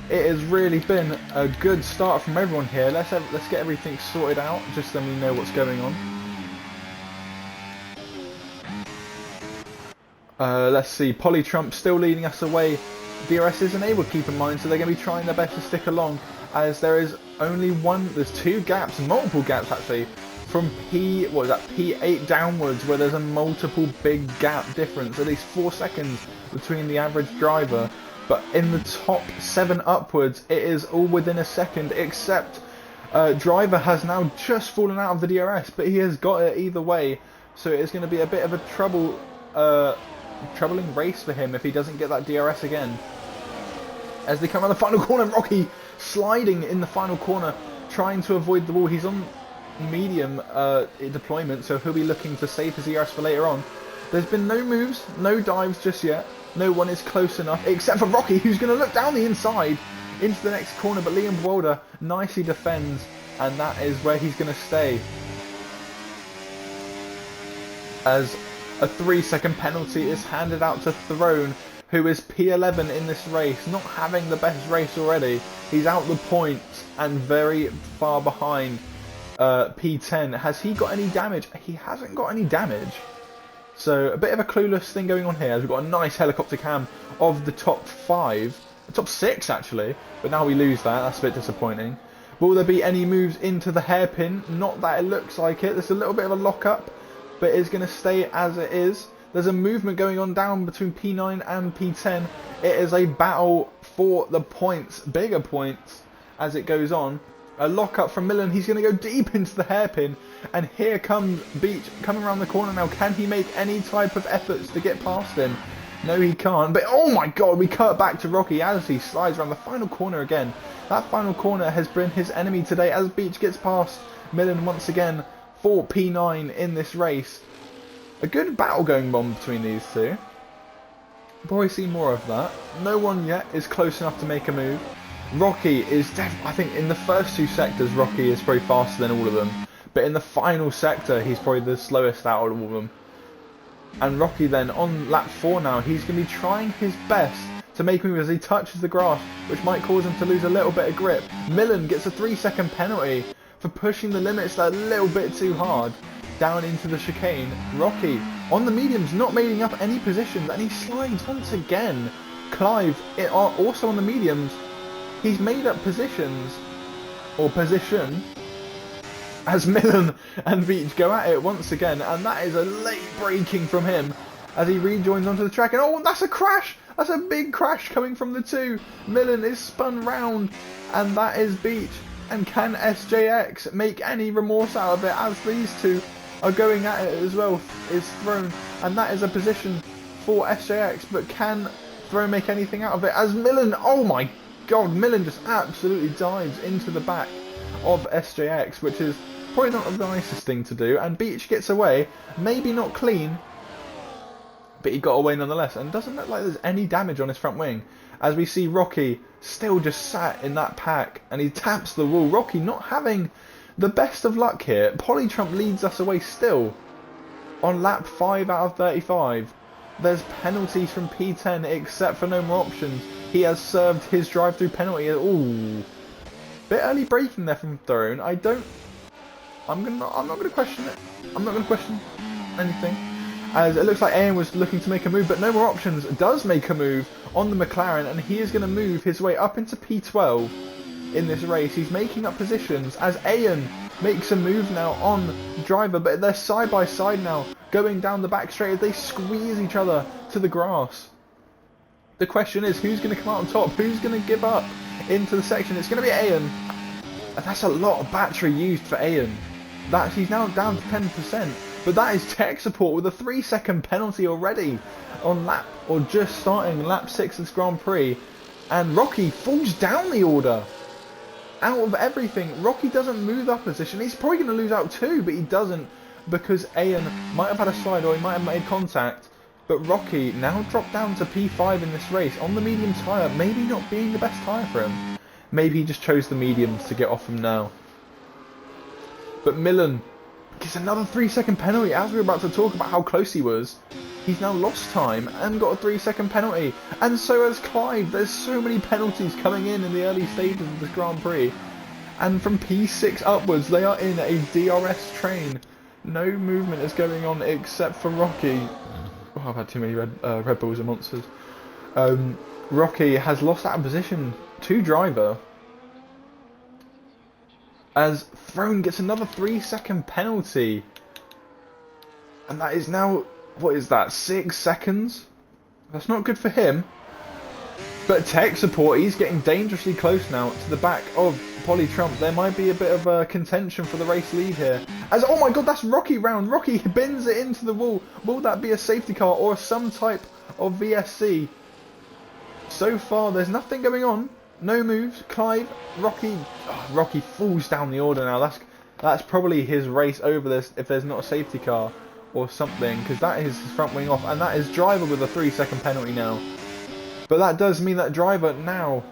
It has really been a good start from everyone here. Let's get everything sorted out, just so we know what's going on. Let's see, Polytrump still leading us away. DRS is enabled, keep in mind, so they're going to be trying their best to stick along, as there is only there's 2 gaps, multiple gaps actually, from P8 downwards, where there's a multiple big gap difference, at least 4 seconds between the average driver. But in the top 7 upwards, it is all within a second, except Driver has now just fallen out of the DRS, but he has got it either way, so it is going to be a bit of a troubling race for him if he doesn't get that DRS again. As they come around the final corner, Rocky sliding in the final corner, trying to avoid the wall. He's on medium deployment, so he'll be looking to save his DRS for later on. There's been no moves, no dives just yet. No one is close enough, except for Rocky, who's going to look down the inside into the next corner, but Liam Bewolder nicely defends, and that is where he's going to stay. As a 3-second penalty is handed out to Throne, who is P11 in this race, not having the best race already. He's out the points and very far behind P10. Has he got any damage? He hasn't got any damage. So a bit of a clueless thing going on here, as we've got a nice helicopter cam of the top 5, top 6 actually, but now we lose that. That's a bit disappointing. Will there be any moves into the hairpin? Not that it looks like it. There's a little bit of a lock-up, but it's going to stay as it is. There's a movement going on down between P9 and P10. It is a battle for the points, bigger points, as it goes on. A lock-up from Millen. He's going to go deep into the hairpin, and here comes Beach coming around the corner now. Can he make any type of efforts to get past him? No, he can't. But oh my god, we cut back to Rocky as he slides around the final corner again. That final corner has been his enemy today, as Beach gets past Millen once again for P9 in this race. A good battle going on between these two. Probably see more of that. No one yet is close enough to make a move. Rocky is I think in the first 2 sectors, Rocky is probably faster than all of them. But in the final sector, he's probably the slowest out of all of them. And Rocky then, on lap 4 now, he's going to be trying his best to make a move as he touches the grass, which might cause him to lose a little bit of grip. Millen gets a 3-second penalty for pushing the limits a little bit too hard down into the chicane. Rocky on the mediums, not making up any positions, and he slides once again. Clive also on the mediums. He's made up positions, or position, as Millen and Veach go at it once again, and that is a late braking from him as he rejoins onto the track, and oh, that's a crash! That's a big crash coming from the two. Millen is spun round, and that is Beach. And can SJX make any remorse out of it as these two are going at it as well? Is Throne, and that is a position for SJX, but can Throne make anything out of it as Millen, oh my god, Millen just absolutely dives into the back of SJX, which is probably not the nicest thing to do, and Beach gets away, maybe not clean, but he got away nonetheless, and doesn't look like there's any damage on his front wing, as we see Rocky still just sat in that pack, and he taps the wall. Rocky not having the best of luck here. Polytrump leads us away still on lap 5 out of 35. There's penalties from P10 except for no more options. He has served his drive-through penalty. Ooh, bit early braking there from Throne. I'm not gonna question it. I'm not gonna question anything, as it looks like Ian was looking to make a move, but no more options. Does make a move on the McLaren, and he is going to move his way up into P12 in this race. He's making up positions as Ian makes a move now on Driver, but they're side by side now, going down the back straight as they squeeze each other to the grass. The question is, who's going to come out on top? Who's going to give up into the section? It's going to be Ian. And that's a lot of battery used for Ian. He's now down to 10%. But that is tech support with a 3-second penalty already on lap, or just starting lap 6 of this Grand Prix. And Rocky falls down the order. Out of everything, Rocky doesn't move up position. He's probably going to lose out too, but he doesn't, because Ian might have had a slide or he might have made contact. But Rocky now dropped down to P5 in this race on the medium tyre, maybe not being the best tyre for him. Maybe he just chose the mediums to get off him now. But Millen gets another 3-second penalty. As we were about to talk about how close he was, he's now lost time and got a 3-second penalty. And so has Clive. There's so many penalties coming in the early stages of this Grand Prix. And from P6 upwards, they are in a DRS train. No movement is going on except for Rocky. Oh, I've had too many Red Bulls and Monsters. Rocky has lost out of position to Driver, as Throne gets another 3-second penalty. And that is now, what is that, 6 seconds? That's not good for him. But tech support, he's getting dangerously close now to the back of Polytrump. There might be a bit of a contention for the race lead here. As, oh my god, that's Rocky round. Rocky bends it into the wall. Will that be a safety car or some type of VSC? So far, there's nothing going on. No moves. Clive, Rocky. Oh, Rocky falls down the order now. That's probably his race over this if there's not a safety car or something, because that is his front wing off, and that is Driver with a 3-second penalty now. But that does mean that Driver now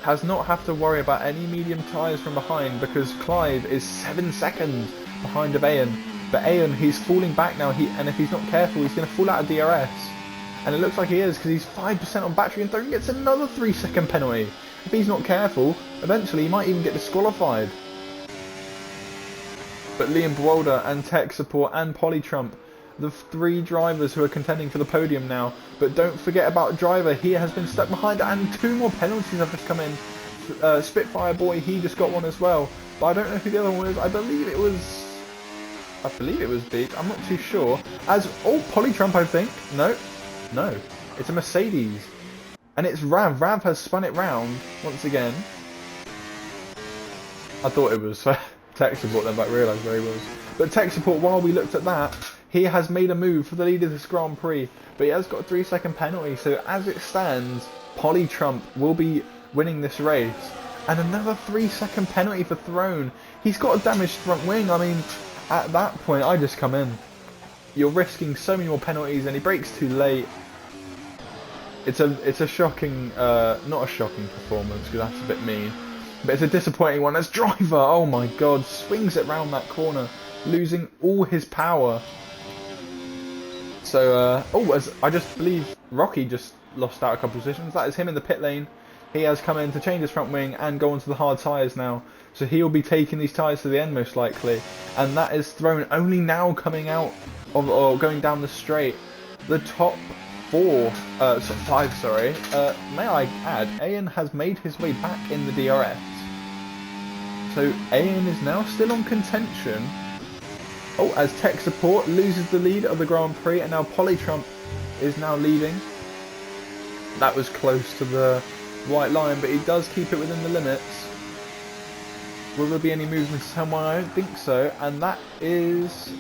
has not have to worry about any medium tyres from behind, because Clive is 7 seconds behind of Ian. But Ian, he's falling back now, and if he's not careful, he's going to fall out of DRS. And it looks like he is, because he's 5% on battery, and Throne gets another 3-second penalty. If he's not careful, eventually he might even get disqualified. But Liam Bwolder and Tech Support and Polytrump, the 3 drivers who are contending for the podium now. But don't forget about Driver, he has been stuck behind, and 2 more penalties have just come in. Spitfire Boy, he just got one as well. But I don't know who the other one is. I believe it was Beach. I'm not too sure. Polytrump, I think. No, it's a Mercedes. And it's Rav. Rav has spun it round once again. I thought it was Tech Support then, but I realised where he was. But Tech Support, while we looked at that, he has made a move for the lead of this Grand Prix. But he has got a 3-second penalty. So as it stands, Polytrump will be winning this race. And another 3-second penalty for Throne. He's got a damaged front wing. I mean, at that point, I just come in. You're risking so many more penalties, and he brakes too late. It's a shocking, not a shocking performance, because that's a bit mean, but it's a disappointing one. As Driver, oh my god, swings it round that corner, losing all his power. So, as I just believe Rocky just lost out a couple of positions. That is him in the pit lane. he has come in to change his front wing and go onto the hard tyres now. So he'll be taking these tyres to the end most likely. And that is thrown only now coming out of, or going down the straight. The top five, sorry. May I add, Ayan has made his way back in the DRS. So Ayan is now still on contention. Oh, as tech support loses the lead of the Grand Prix, and now Polytrump is now leading. That was close to the white line, but he does keep it within the limits. Will there be any movements somewhere? I don't think so. And that is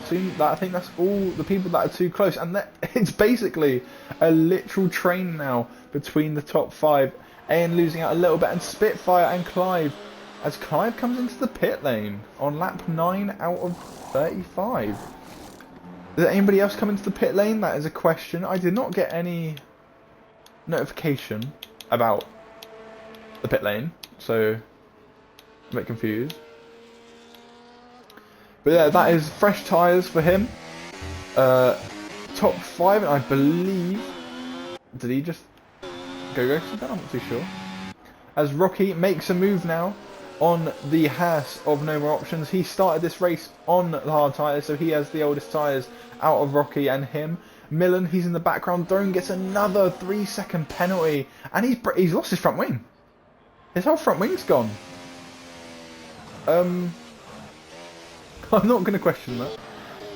soon. I think that's all the people that are too close, and it's basically a literal train now between the top five. Ayan losing out a little bit, and Spitfire and Clive, as Clive comes into the pit lane on lap 9 out of 35. Does anybody else come into the pit lane? That is a question. I did not get any notification about the pit lane, so I'm a bit confused. But yeah, that is fresh tyres for him. Top 5, and I believe... Did he just go something? I'm not too sure. As Rocky makes a move now on the Haas of No More Options. He started this race on the hard tyres, so he has the oldest tyres out of Rocky and him. Millen, he's in the background. Drone gets another 3-second penalty, and he's lost his front wing. His whole front wing's gone. I'm not going to question that.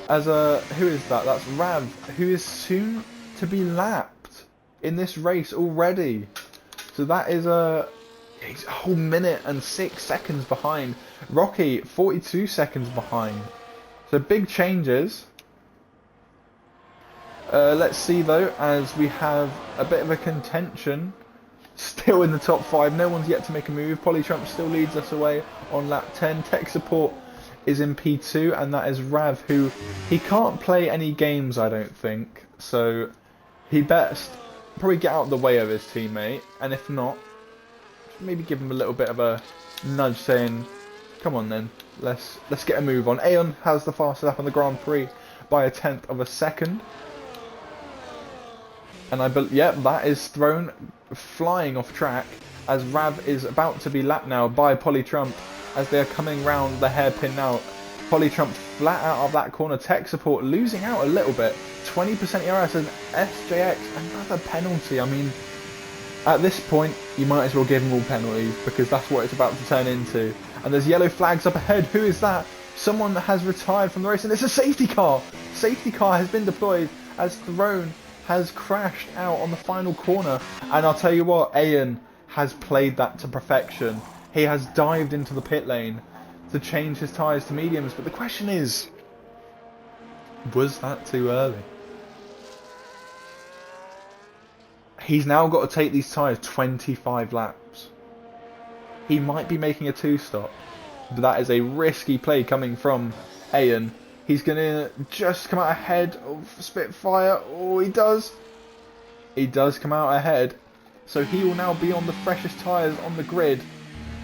As who is that? That's Rav, who is soon to be lapped in this race already. So that is he's a whole minute and 6 seconds behind. Rocky 42 seconds behind. So big changes. Let's see though, as we have a bit of a contention. Still in the top 5, no one's yet to make a move. Polytrump still leads us away on lap 10. Tech support is in P2, and that is Rav, who he can't play any games, I don't think. So he best probably get out of the way of his teammate, and if not, maybe give him a little bit of a nudge, saying, "Come on then, let's get a move on." Aeon has the fastest lap on the Grand Prix by a 1/10 of a second. And that is thrown flying off track, as Rav is about to be lapped now by Polytrump as they are coming round the hairpin now. Polytrump flat out of that corner. Tech support losing out a little bit. 20% ERS and SJX, another penalty. I mean, at this point, you might as well give them all penalties, because that's what it's about to turn into. And there's yellow flags up ahead. Who is that? Someone that has retired from the race, and it's a safety car. Safety car has been deployed as Throne has crashed out on the final corner. And I'll tell you what, Ayan has played that to perfection. He has dived into the pit lane to change his tyres to mediums. But the question is, was that too early? He's now got to take these tyres 25 laps. He might be making a 2-stop. But that is a risky play coming from Ayan. He's going to just come out ahead of Spitfire. Oh, he does. He does come out ahead. So he will now be on the freshest tyres on the grid.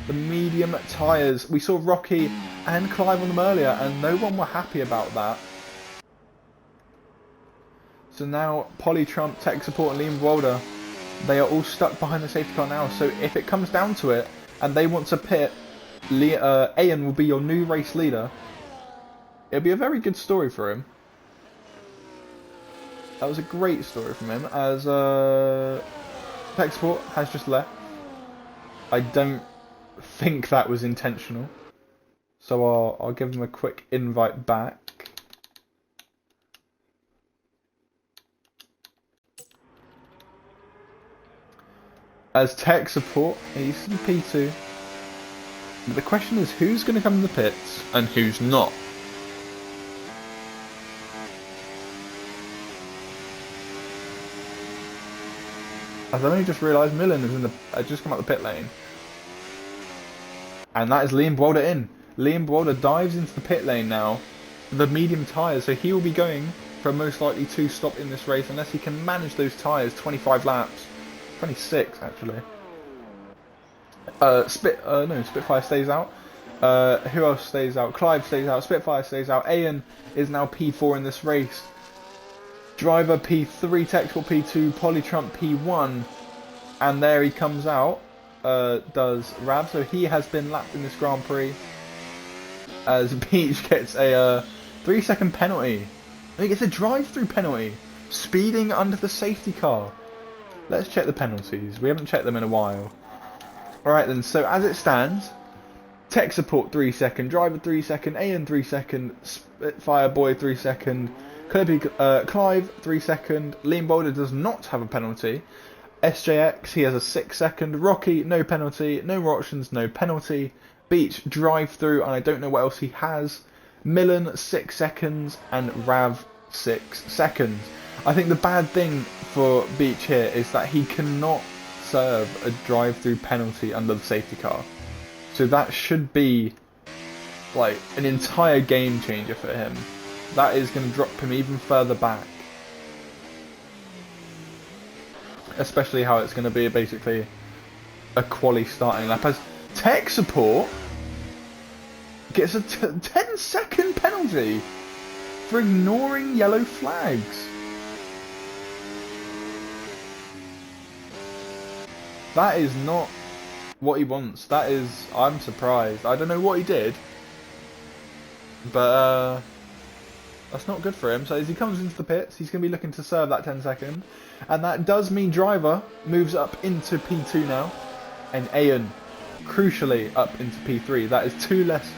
The medium tyres. We saw Rocky and Clive on them earlier, and no one were happy about that. So now Polytrump, Tech Support and Liam Walder, they are all stuck behind the safety car now. So if it comes down to it, and they want to pit, Ayan will be your new race leader. It'll be a very good story for him. That was a great story from him, as Tech Support has just left. I don't think that was intentional, so I'll give him a quick invite back. As Tech Support, he's in P2. But the question is, who's going to come in the pits and who's not? As I only just realised, Millen is in the just come out the pit lane, and that is Liam Walder in. Liam Walder dives into the pit lane now, the medium tyres, so he will be going for a most likely 2-stop in this race, unless he can manage those tyres 25 laps, 26 actually. Spitfire stays out. Who else stays out? Clive stays out. Spitfire stays out. Ayan is now P4 in this race. Driver P3, Technical P2, Polytrump P1, And there he comes out, does Rav. So he has been lapped in this Grand Prix. As Beach gets a 3-second penalty. He gets a drive-through penalty. Speeding under the safety car. Let's check the penalties. We haven't checked them in a while. Alright then, so as it stands, tech support 3 second, driver 3 second, AN 3 second, Spitfire Boy 3 second, Clive 3 second, Liam Boulder does not have a penalty, SJX he has a 6 second, Rocky no penalty, no more options, no penalty, Beach drive through and I don't know what else he has, Millen 6 seconds and Rav 6 seconds. I think the bad thing for Beach here is that he cannot serve a drive-through penalty under the safety car. So that should be like an entire game changer for him. That is going to drop him even further back. Especially how it's going to be basically a quali starting lap. As tech support gets a 10-second penalty for ignoring yellow flags. That is not what he wants. That is... I'm surprised. I don't know what he did. But, that's not good for him. So as he comes into the pits, he's going to be looking to serve that 10 second. And that does mean Driver moves up into P2 now. And Ayan, crucially, up into P3. That is 2 less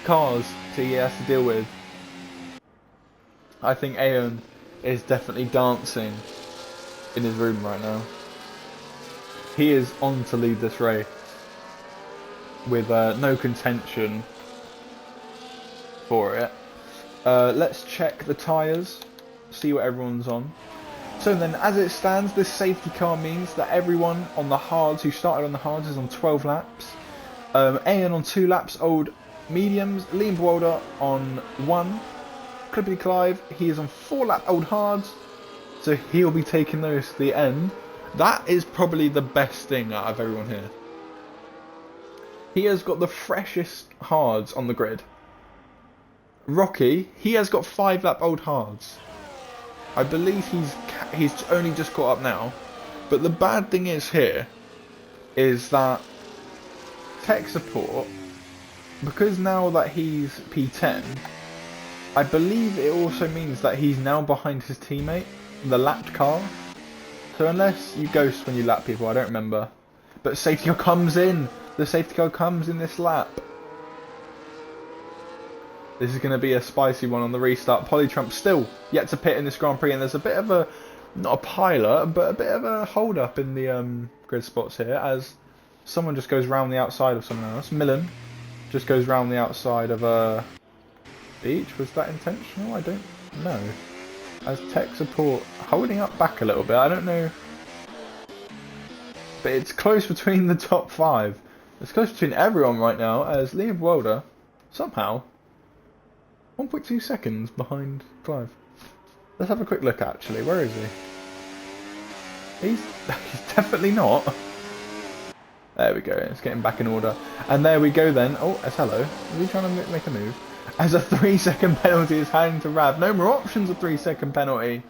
cars he has to deal with. I think Ayan is definitely dancing in his room right now. He is on to lead this race with no contention for it. Let's check the tyres, see what everyone's on. So then, as it stands, this safety car means that everyone on the hards, who started on the hards, is on 12 laps. Ayan on 2 laps, old mediums. Liam Bwalder on 1. Clippity Clive, he is on 4 lap old hards. So he'll be taking those to the end. That is probably the best thing out of everyone here. He has got the freshest hards on the grid. Rocky, he has got 5 lap old hards. I believe he's only just caught up now. But the bad thing is here, is that tech support, because now that he's P10, I believe it also means that he's now behind his teammate, the lapped car. So unless you ghost when you lap people, I don't remember. But safety car comes in. The safety car comes in this lap. This is going to be a spicy one on the restart. Polytrump still yet to pit in this Grand Prix. And there's a bit of a, not a pilot, but a bit of a hold up in the grid spots here. As someone just goes round the outside of someone else. Millen just goes round the outside of Beach. Was that intentional? I don't know. As tech support holding up back a little bit. I don't know. But it's close between the top 5. It's close between everyone right now. As Liam Welder, somehow, 1.2 seconds behind Clive. Let's have a quick look actually. Where is he? He's definitely not. There we go. It's getting back in order. And there we go then. Oh, as hello. Is he trying to make a move? As a 3-second penalty is handing to Rav. No more options, a 3-second penalty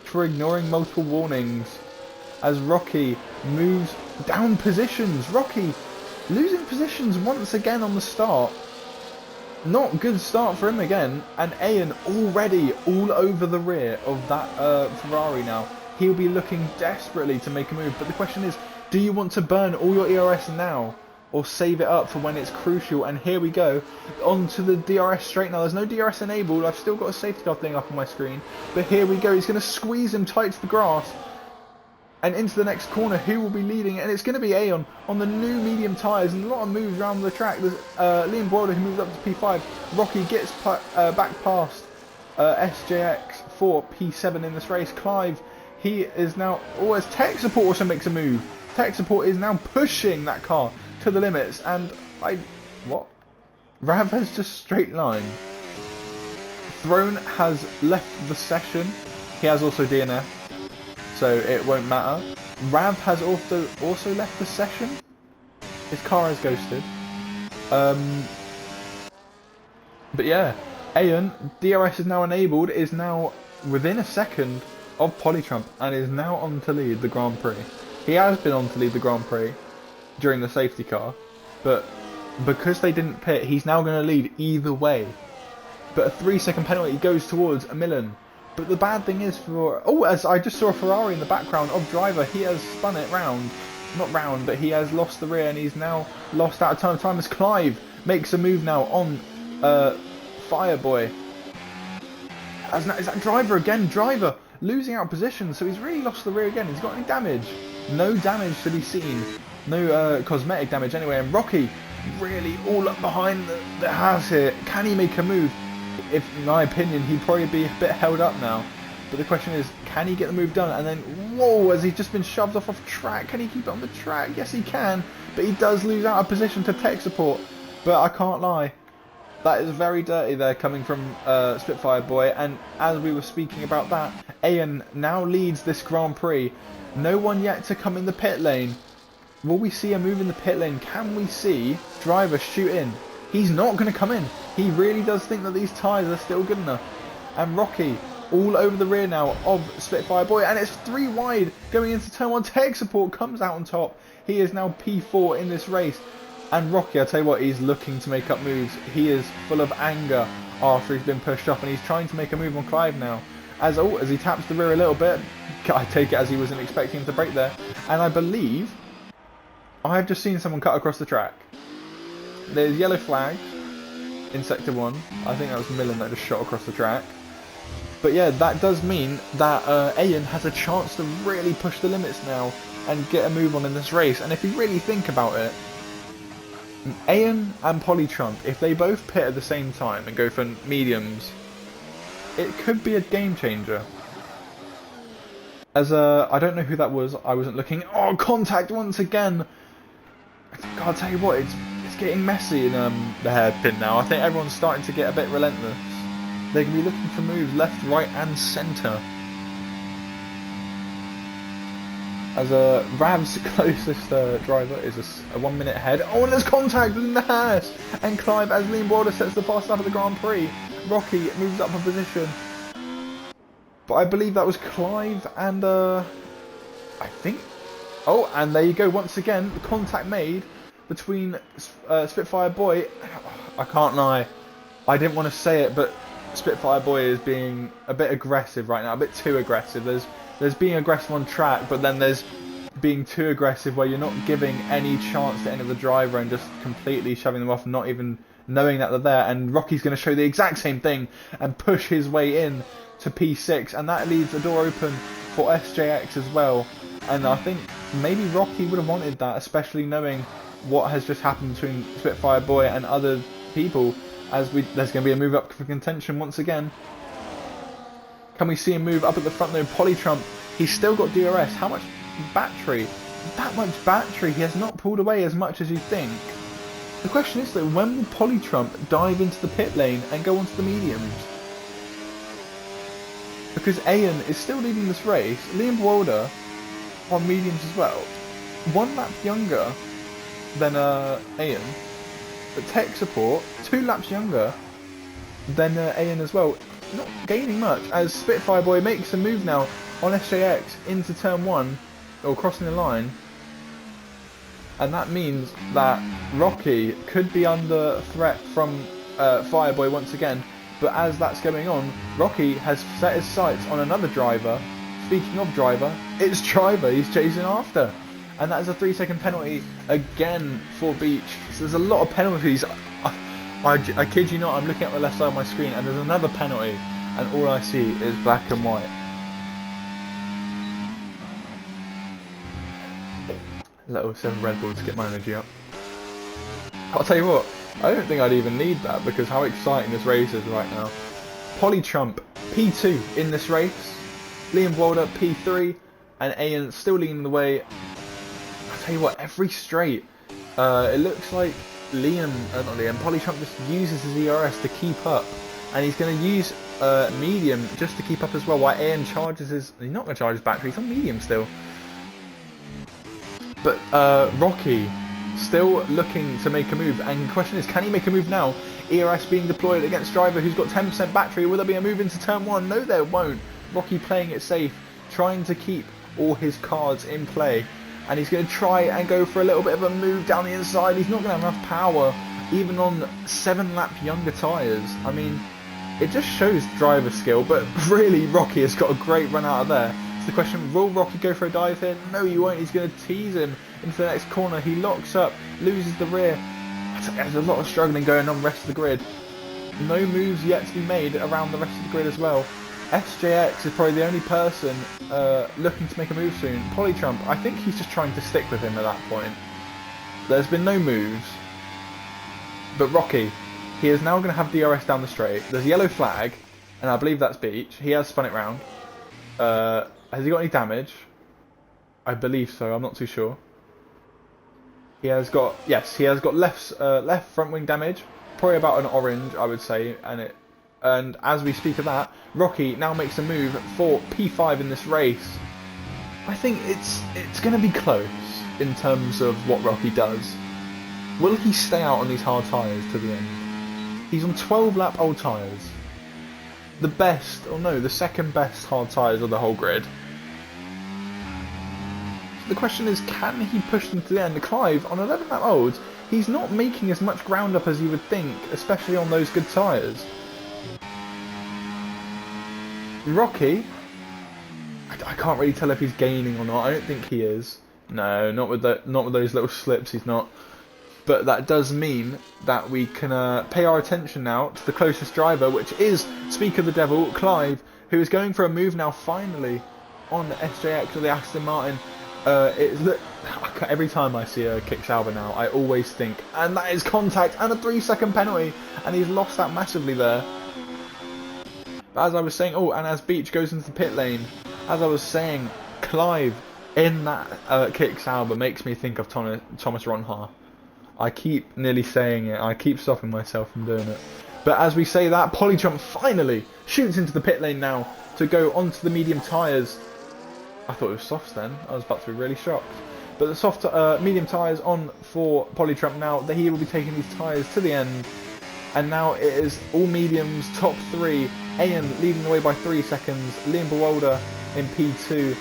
for ignoring multiple warnings. As Rocky moves down positions. Rocky losing positions once again on the start. Not good start for him again. And Ayan already all over the rear of that Ferrari now. He'll be looking desperately to make a move. But the question is, do you want to burn all your ERS now? Or save it up for when it's crucial? And here we go. Onto the DRS straight now. There's no DRS enabled. I've still got a safety car thing up on my screen. But here we go. He's going to squeeze him tight to the grass. And into the next corner. Who will be leading? And it's going to be Aeon on the new medium tyres. And a lot of moves around the track. There's Liam Boulder who moves up to P5. Rocky gets back past SJX for P7 in this race. Clive, he is now... Oh, as tech support also makes a move. Tech support is now pushing that car to the limits, and what? Rav has just straight line. Throne has left the session. He has also DNF, so it won't matter. Rav has also left the session. His car has ghosted. But yeah, Ayan, DRS is now enabled, is now within a second of Polytrump, and is now on to lead the Grand Prix. He has been on to lead the Grand Prix during the safety car, but because they didn't pit, he's now going to lead either way. But a 3-second penalty goes towards a Milan. But the bad thing is for... Oh, as I just saw a Ferrari in the background of driver, he has spun it round. Not round, but he has lost the rear and he's now lost out of time. Time as Clive makes a move now on Fireboy. Is that driver again? Driver losing out position, so he's really lost the rear again. He's got any damage? No damage to be seen. No cosmetic damage anyway. And Rocky really all up behind the house here. Can he make a move? If, in my opinion, he'd probably be a bit held up now. But the question is, can he get the move done? And then, whoa, has he just been shoved off track? Can he keep it on the track? Yes, he can. But he does lose out of position to tech support. But I can't lie. That is very dirty there coming from Spitfire Boy. And as we were speaking about that, Ian now leads this Grand Prix. No one yet to come in the pit lane. Will we see a move in the pit lane? Can we see driver shoot in? He's not going to come in. He really does think that these tyres are still good enough. And Rocky all over the rear now of Spitfire Boy. And it's 3 wide going into turn 1. Tech support comes out on top. He is now P4 in this race. And Rocky, I'll tell you what, he's looking to make up moves. He is full of anger after he's been pushed off. And he's trying to make a move on Clive now. As he taps the rear a little bit. I take it as he wasn't expecting him to brake there. And I believe I've just seen someone cut across the track. There's yellow flags in Sector 1. I think that was Millen that just shot across the track. But yeah, that does mean that Ian has a chance to really push the limits now and get a move on in this race. And if you really think about it, Ian and Polytrump, if they both pit at the same time and go for mediums, it could be a game changer. As I don't know who that was, I wasn't looking. Oh, contact once again! God, I'll tell you what, it's getting messy in the hairpin now. I think everyone's starting to get a bit relentless. They're going to be looking for moves left, right and centre. As Rav's closest driver is a 1 minute ahead. Oh, and there's contact in the Haas! And Clive, as Liam Border sets the fast lap of the Grand Prix. Rocky moves up a position. But I believe that was Clive and I think... Oh, and there you go, once again, the contact made between Spitfire Boy. I can't lie, I didn't want to say it, but Spitfire Boy is being a bit aggressive right now, a bit too aggressive. There's being aggressive on track, but then there's being too aggressive where you're not giving any chance to any of the driver and just completely shoving them off, not even knowing that they're there. And Rocky's going to show the exact same thing and push his way in to P6, and that leaves the door open for SJX as well. And I think maybe Rocky would have wanted that, especially knowing what has just happened between Spitfire Boy and other people, as there's going to be a move up for contention once again. Can we see him move up at the front though? Polytrump, he's still got DRS. How much battery? That much battery. He has not pulled away as much as you think. The question is though, when will Polytrump dive into the pit lane and go onto the mediums? Because Ian is still leading this race. Liam Walder on mediums as well. 1 lap younger than Ian. But tech support, 2 laps younger than Ian as well. Not gaining much as Spitfire Boy makes a move now on SJX into turn 1, or crossing the line. And that means that Rocky could be under threat from Fireboy once again. But as that's going on, Rocky has set his sights on another driver. Speaking of driver, it's driver he's chasing after. And that is a 3-second penalty again for Beach. So there's a lot of penalties. I kid you not, I'm looking at the left side of my screen and there's another penalty. And all I see is black and white. Little 7 Red Bull to get my energy up. I'll tell you what, I don't think I'd even need that because how exciting this race is right now. Polytrump P2 in this race. Liam Walder P3 and Ian still leading the way. I'll tell you what, every straight it looks like Polytrump just uses his ERS to keep up, and he's going to use medium just to keep up as well, while Ian charges his... He's not going to charge his battery, he's on medium still. But Rocky still looking to make a move, and the question is, can he make a move now? ERS being deployed against driver who's got 10% battery. Will there be a move into turn 1? No, there won't. Rocky playing it safe, trying to keep all his cards in play. and he's going to try and go for a little bit of a move down the inside. He's not going to have enough power, even on 7-lap younger tyres. I mean, it just shows driver skill, but really Rocky has got a great run out of there. So the question, will Rocky go for a dive here? No, he won't. He's going to tease him into the next corner. He locks up, loses the rear. There's a lot of struggling going on the rest of the grid. No moves yet to be made around the rest of the grid as well. SJX is probably the only person looking to make a move soon. Polytrump, I think he's just trying to stick with him at that point. There's been no moves. But Rocky, he is now going to have DRS down the straight. There's a yellow flag, and I believe that's Beach. He has spun it round. Has he got any damage? I believe so, I'm not too sure. He has got, yes, he has got left front wing damage. Probably about an orange, I would say. And as we speak of that, Rocky now makes a move for P5 in this race. I think it's going to be close in terms of what Rocky does. Will he stay out on these hard tyres to the end? He's on 12-lap old tyres. The best, or no, the second best hard tyres of the whole grid. The question is, can he push them to the end? Clive, on 11-lap olds, he's not making as much ground up as you would think, especially on those good tyres. Rocky, I can't really tell if he's gaining or not. I don't think he is. No, not with those little slips, he's not. But that does mean that we can pay our attention now to the closest driver, which is, speak of the devil, Clive, who is going for a move now finally on the SJX or the Aston Martin. Every time I see a kick Sauber now, I always think, and that is contact and a 3-second penalty, and he's lost that massively there. But as I was saying, oh, and as Beach goes into the pit lane, as I was saying, Clive in that kick Sauber makes me think of Thomas Ronha. I keep nearly saying it, I keep stopping myself from doing it. But as we say that, Polytrump finally shoots into the pit lane now to go onto the medium tyres. I thought it was softs then, I was about to be really shocked. But the soft medium tyres on for Polytrump now, that he will be taking these tyres to the end. And now it is all mediums, top 3, Ayan leading the way by 3 seconds, Liam Bewolder in P2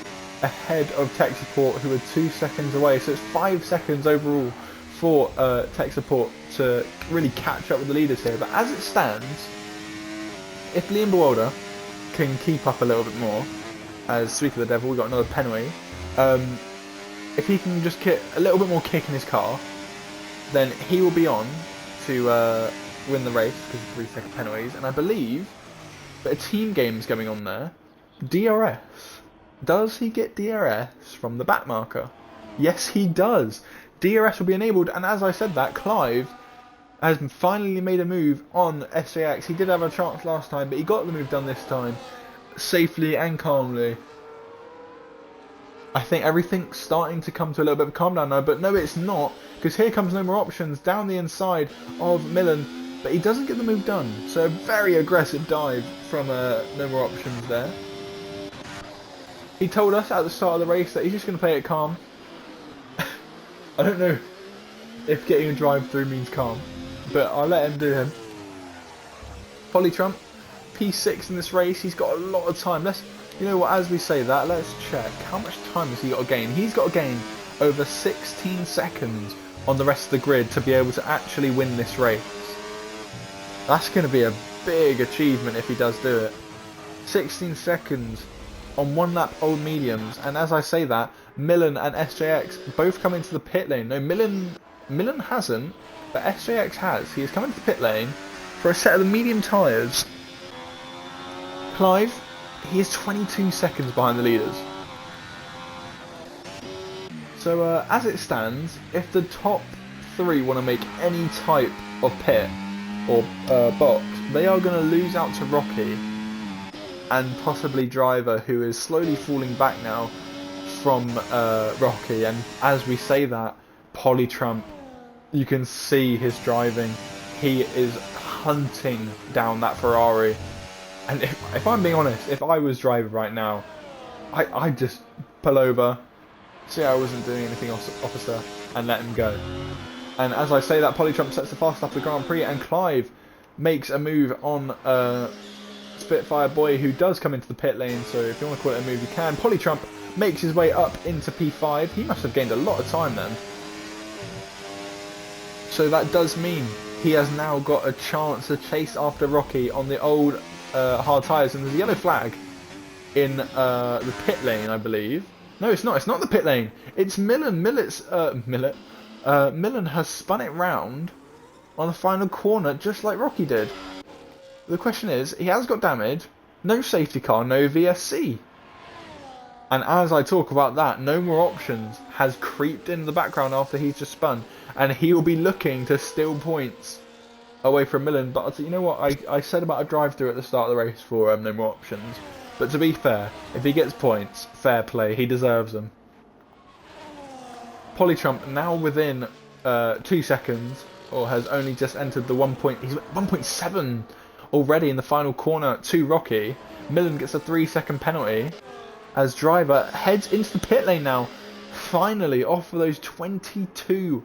ahead of Tech Support, who are 2 seconds away. So it's 5 seconds overall for Tech Support to really catch up with the leaders here. But as it stands, if Liam Bewolder can keep up a little bit more, as speak of the devil, we got another penalty. If he can just get a little bit more kick in his car, then he will be on to win the race because of 3-second penalties. And I believe that a team game is going on there. DRS. Does he get DRS from the back marker? Yes, he does. DRS will be enabled, and as I said that, Clive has finally made a move on SJX. He did have a chance last time, but he got the move done this time, safely and calmly. I think everything's starting to come to a little bit of a calm down now, but no, it's not, because here comes No More Options down the inside of Millen, but he doesn't get the move done. So a very aggressive dive from No More Options there. He told us at the start of the race that he's just going to play it calm. I don't know if getting a drive through means calm, but I'll let him do him. Polytrump, P6 in this race. He's got a lot of time. You know what, as we say that, let's check. How much time has he got to gain? He's got to gain over 16 seconds on the rest of the grid to be able to actually win this race. That's going to be a big achievement if he does do it. 16 seconds on 1 lap old mediums, and as I say that, Millen and SJX both come into the pit lane. No, Millen hasn't, but SJX has. He has come into the pit lane for a set of the medium tyres. Clive, he is 22 seconds behind the leaders. So as it stands, if the top 3 want to make any type of pit or box, they are going to lose out to Rocky and possibly Driver, who is slowly falling back now from Rocky. And as we say that, Polytrump, you can see his driving. He is hunting down that Ferrari. And if I'm being honest, if I was Driver right now, I'd just pull over, see I wasn't doing anything, officer, and let him go. And as I say that, Polytrump sets the fast lap of the Grand Prix, and Clive makes a move on Spitfire Boy, who does come into the pit lane. So if you want to call it a move, you can. Polytrump makes his way up into P5. He must have gained a lot of time then. So that does mean he has now got a chance to chase after Rocky on the old hard tyres. And there's a yellow flag in the pit lane, I believe. No, it's not. It's not the pit lane. It's Millen. Millen has spun it round on the final corner, just like Rocky did. The question is, he has got damage, no safety car, no VSC. And as I talk about that, no more options has creeped in the background after he's just spun. And he will be looking to steal points away from Millen. But you know what, I said about a drive-through at the start of the race for no more options. But to be fair, if he gets points, fair play, he deserves them. Polytrump now within 2 seconds, or has only just entered the 1.7 already in the final corner to Rocky. Millen gets a 3-second penalty as driver heads into the pit lane now. Finally off of those 22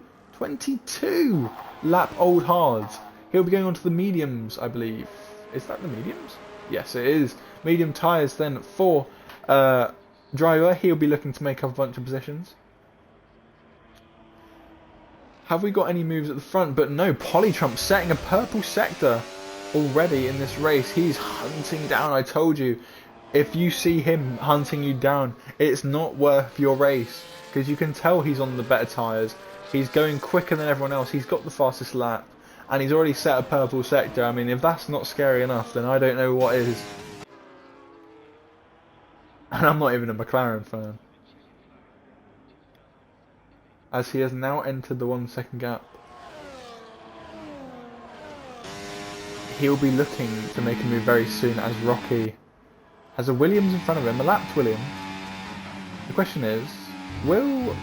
lap old hards. He'll be going on to the mediums, I believe. Is that the mediums? Yes, it is. Medium tyres then for driver. He'll be looking to make up a bunch of positions. Have we got any moves at the front? But no, Polytrump setting a purple sector already in this race. He's hunting down. I told you, if you see him hunting you down, it's not worth your race. Because you can tell he's on the better tyres. He's going quicker than everyone else. He's got the fastest lap. And he's already set a purple sector. I mean, if that's not scary enough, then I don't know what is. And I'm not even a McLaren fan. As he has now entered the 1 second gap. He'll be looking to make a move very soon as Rocky has a Williams in front of him, a lapped Williams. The question is, will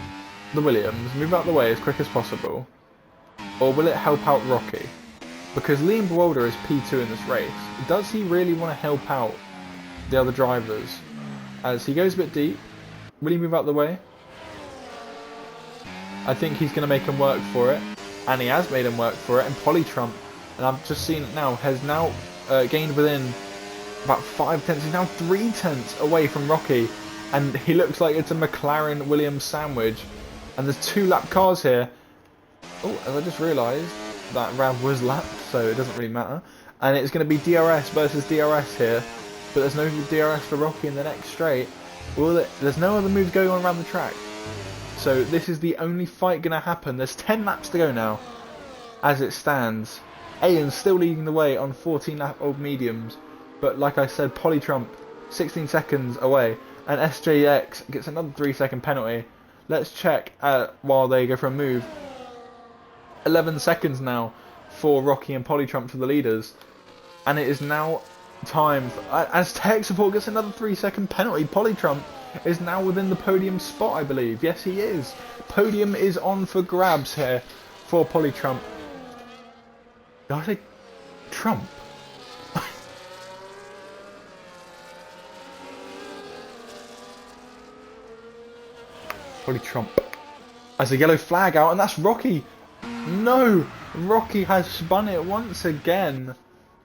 the Williams move out the way as quick as possible, or will it help out Rocky? Because Liam Bewolder is P2 in this race. Does he really want to help out the other drivers? As he goes a bit deep, will he move out the way? I think he's going to make him work for it, and he has made him work for it. And Polytrump, and I've just seen it now, has now gained within about 5 tenths. He's now 3 tenths away from Rocky, and he looks like it's a McLaren Williams sandwich. And there's 2 lap cars here. Oh, as I just realised, that round was lapped, so it doesn't really matter. And it's going to be DRS versus DRS here, but there's no DRS for Rocky in the next straight. Well, there's no other moves going on around the track. So this is the only fight going to happen. There's 10 laps to go now, as it stands. Ayan's still leading the way on 14 lap old mediums. But like I said, Polytrump 16 seconds away. And SJX gets another 3-second penalty. Let's check while they go for a move. 11 seconds now for Rocky and Polytrump to the leaders. And it is now time for, as tech support gets another 3-second penalty. Polytrump is now within the podium spot, I believe. Yes, he is. Podium is on for grabs here for Polytrump. Did I say Trump? Polytrump. As a yellow flag out, and that's Rocky. No! Rocky has spun it once again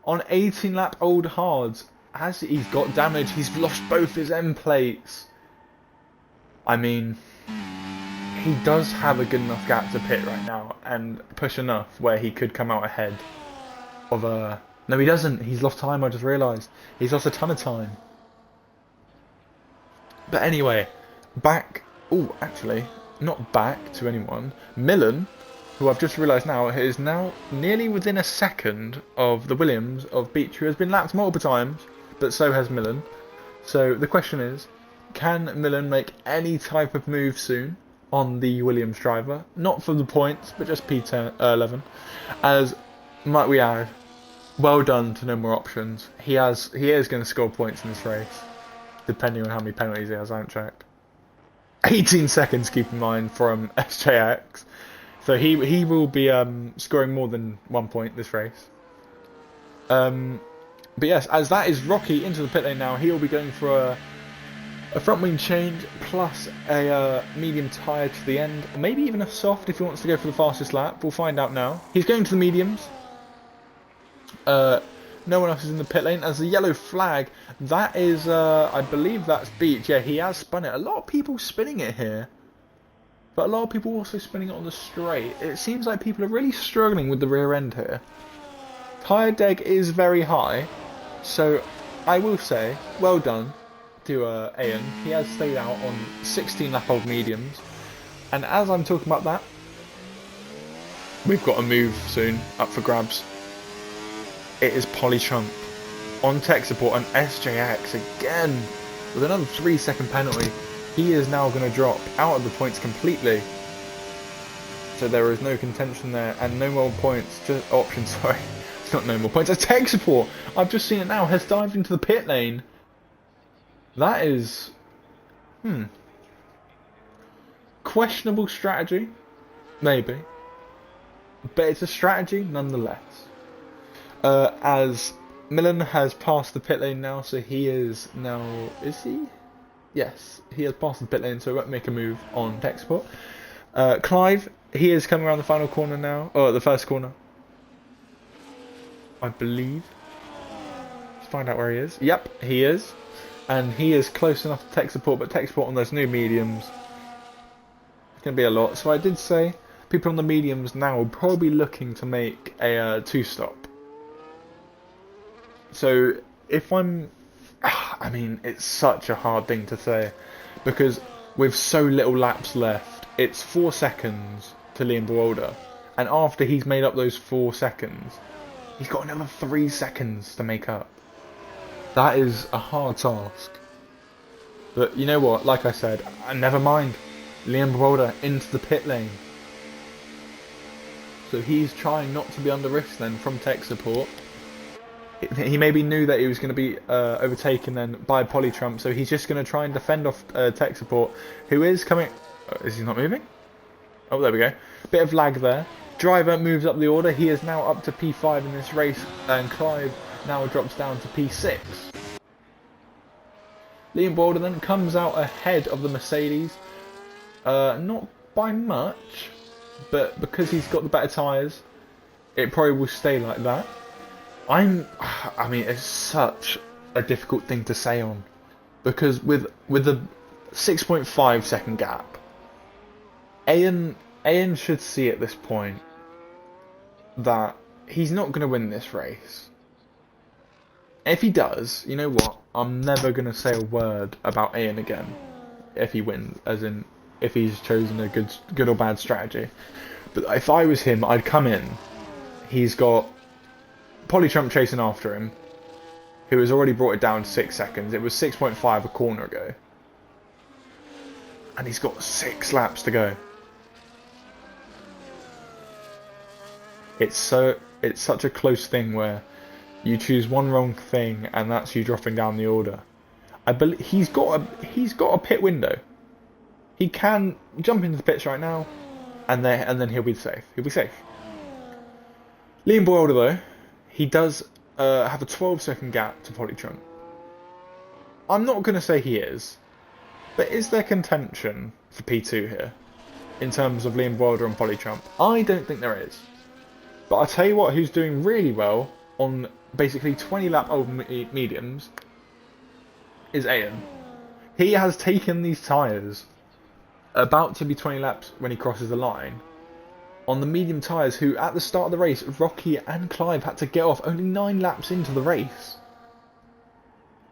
on 18 lap old hards. As he's got damage, he's lost both his end plates. I mean, he does have a good enough gap to pit right now and push enough where he could come out ahead of a... No, he doesn't. He's lost time, I just realised. He's lost a ton of time. But anyway, back... Oh, actually, not back to anyone. Millen, who I've just realised now, is now nearly within a second of the Williams of Beach, who has been lapped multiple times, but so has Millen. So the question is, can Millen make any type of move soon on the Williams driver? Not for the points, but just P10, 11. As might we add, well done to No More Options. He is going to score points in this race, depending on how many penalties he has. I haven't checked. 18 seconds, keep in mind, from SJX. So he will be scoring more than 1 point this race. But yes, as that is Rocky into the pit lane now, he will be going for a front wing change plus a medium tyre to the end. Or maybe even a soft if he wants to go for the fastest lap. We'll find out now. He's going to the mediums. No one else is in the pit lane. As the yellow flag, that is, I believe that's Beach. Yeah, he has spun it. A lot of people spinning it here. But a lot of people also spinning it on the straight. It seems like people are really struggling with the rear end here. Tyre deg is very high. So, I will say, well done to Ian. He has stayed out on 16 lap old mediums. And as I'm talking about that, we've got a move soon up for grabs. It is Polychunk on tech support and SJX again with another 3-second penalty. He is now going to drop out of the points completely. So there is no contention there and no more points, just options, sorry. It's not no more points, it's tech support. I've just seen it now, has dived into the pit lane. That is, questionable strategy, maybe. But it's a strategy nonetheless. As Millen has passed the pit lane now, so he is now, is he? Yes, he has passed the pit lane, so he won't make a move on tech support. Clive, he is coming around the final corner now, or the first corner, I believe. Let's find out where he is. Yep, he is. And he is close enough to tech support, but tech support on those new mediums, it's going to be a lot. So I did say, people on the mediums now are probably looking to make a two-stop. So if I mean, it's such a hard thing to say because with so little laps left, it's 4 seconds to Liam Buolder, and after he's made up those 4 seconds, he's got another 3 seconds to make up. That is a hard task. But you know what? Like I said, never mind. Liam Buolder into the pit lane. So he's trying not to be under risk then from tech support. He maybe knew that he was going to be overtaken then by Polytrump, so he's just going to try and defend off tech support, who is coming. Is he not moving? Oh, there we go. Bit of lag there. Driver moves up the order. He is now up to P5 in this race, and Clive now drops down to P6. Liam Boulder then comes out ahead of the Mercedes, not by much, but because he's got the better tyres, it probably will stay like that. I mean, it's such a difficult thing to say on, because with the 6.5 second gap, Ian should see at this point that he's not going to win this race. If he does, you know what? I'm never going to say a word about Ian again if he wins, as in if he's chosen a good or bad strategy. But if I was him, I'd come in. He's got Polytrump chasing after him, who has already brought it down to 6 seconds. It was 6.5 a corner ago. And he's got 6 laps to go. It's such a close thing where you choose one wrong thing and that's you dropping down the order. I believe he's got a pit window. He can jump into the pits right now, and then he'll be safe. He'll be safe. Liam Boylder though, he does have a 12-second gap to Polytrump. I'm not going to say he is, but is there contention for P2 here in terms of Liam Boylder and Polytrump? I don't think there is. But I'll tell you what, who's doing really well on basically 20 lap old mediums is Ian. He has taken these tyres, about to be 20 laps when he crosses the line, on the medium tyres who at the start of the race, Rocky and Clive had to get off only 9 laps into the race.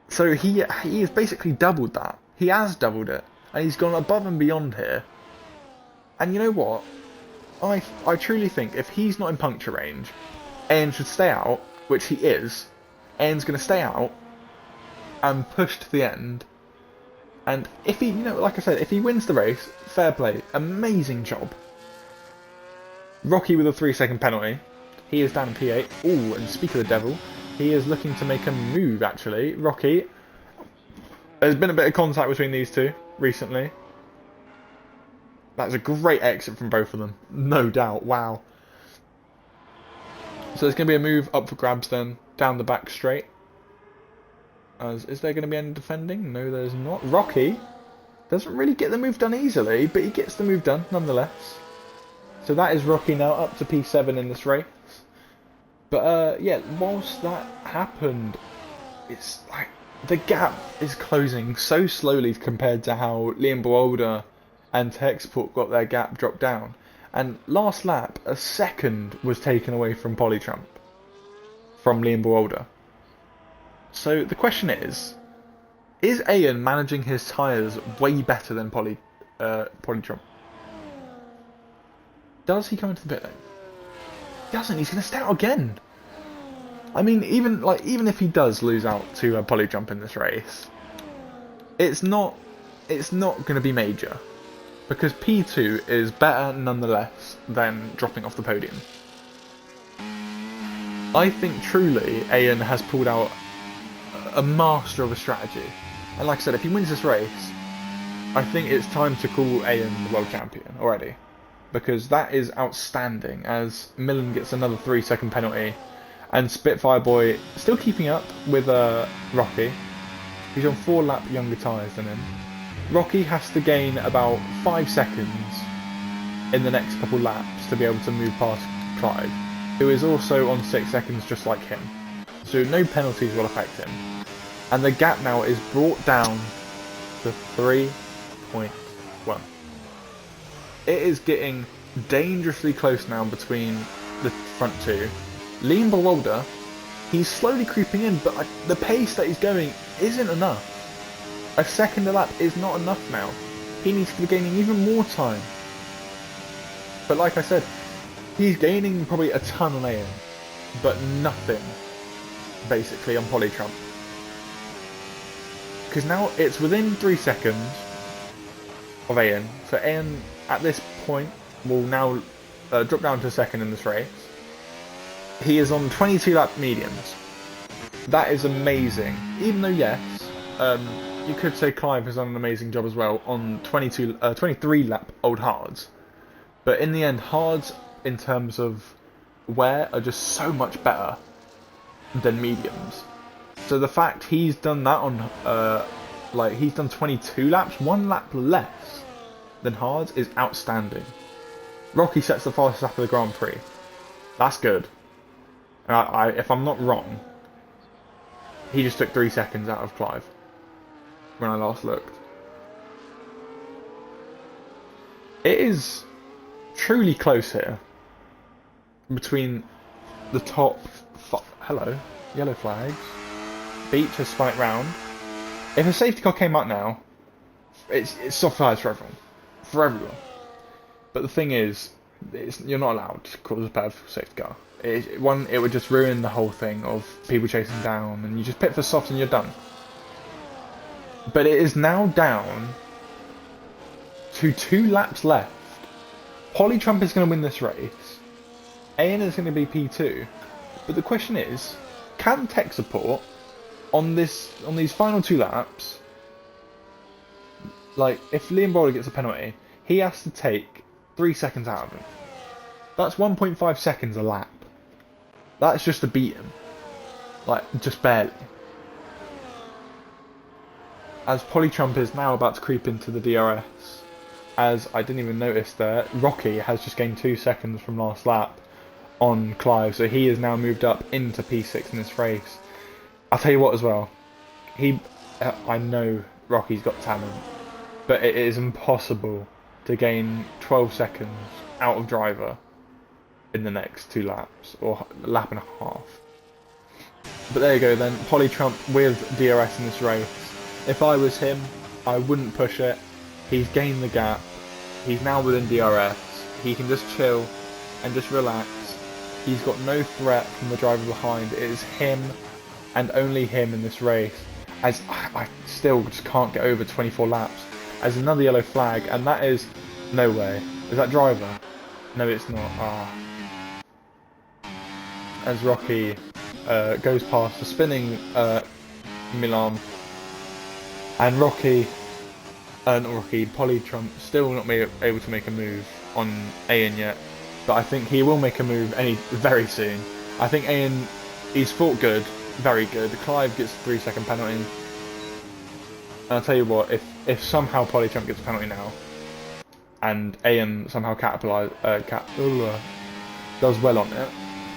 So he has basically doubled that. He has doubled it. And he's gone above and beyond here. And you know what? I truly think if he's not in puncture range, Ian should stay out, which he is. Ian's going to stay out and push to the end. And if he, like I said, if he wins the race, fair play, amazing job. Rocky with a 3-second penalty. He is down in P8. Ooh, and speak of the devil, he is looking to make a move actually. Rocky, there's been a bit of contact between these two recently. That's a great exit from both of them, no doubt. Wow. So there's going to be a move up for grabs then, down the back straight. Is there going to be any defending? No, there's not. Rocky doesn't really get the move done easily, but he gets the move done nonetheless. So that is Rocky now up to P7 in this race. But yeah, whilst that happened, it's like the gap is closing so slowly compared to how Liam Boalder and Texport got their gap dropped down. And last lap, a second was taken away from Polytrump, from Liam Boalder. So the question is Ian managing his tyres way better than Polytrump? Does he come into the pit lane? He doesn't. He's going to stay out again. I mean, even if he does lose out to Polytrump in this race, it's not going to be major, because P2 is better nonetheless than dropping off the podium. I think truly Ian has pulled out a master of a strategy, and like I said, if he wins this race, I think it's time to call Ian the world champion already, because that is outstanding. As Millen gets another 3-second penalty. And Spitfire Boy still keeping up with Rocky. He's on 4 lap younger tyres than him. Rocky has to gain about 5 seconds in the next couple laps to be able to move past Clive, who is also on 6 seconds just like him. So no penalties will affect him. And the gap now is brought down to 3.1. It is getting dangerously close now between the front two. Liam Boalder, he's slowly creeping in, but the pace that he's going isn't enough. A second a lap is not enough now. He needs to be gaining even more time. But like I said, he's gaining probably a ton on Ian, but nothing, basically, on Polytrump. Because now it's within 3 seconds of Ian, so Ian, at this point, will now drop down to second in this race. He is on 22 lap mediums. That is amazing. Even though, yes, you could say Clive has done an amazing job as well on 23 lap old hards. But in the end, hards in terms of wear are just so much better than mediums. So the fact he's done that on, he's done 22 laps, 1 lap less than hards, is outstanding. Rocky sets the fastest lap of the Grand Prix. That's good. If I'm not wrong, he just took 3 seconds out of Clive when I last looked. It is truly close here between the top. Hello, yellow flags. Beach has spun it round. If a safety car came out now, it's soft tires for everyone. But the thing is, you're not allowed to cause a bad safety car. It would just ruin the whole thing of people chasing down, and you just pit for softs and you're done. But it is now down to 2 laps left. Polytrump is going to win this race. Ian is going to be P2. But the question is, can tech support on these final 2 laps, like if Liam Boalder gets a penalty, he has to take 3 seconds out of him. That's 1.5 seconds a lap. That's just to beat him. Like, just barely. As Polytrump is now about to creep into the DRS, as I didn't even notice there, Rocky has just gained 2 seconds from last lap on Clive, so he has now moved up into P6 in this race. I'll tell you what as well, I know Rocky's got talent, but it is impossible to gain 12 seconds out of driver in the next 2 laps, or a lap and a half. But there you go then, Polytrump with DRS in this race. If I was him, I wouldn't push it. He's gained the gap, he's now within DRS, he can just chill and just relax. He's got no threat from the driver behind. It is him and only him in this race, as I still just can't get over 24 laps. As another yellow flag, and that is, no way. Is that driver? No, it's not. As Rocky goes past the spinning Milan, and Polytrump still not able to make a move on Ian yet, but I think he will make a move very soon. I think Ian, he's fought good, very good. Clive gets a 3-second penalty, and I'll tell you what, if somehow Polytrump gets a penalty now, and Ian somehow does well on it,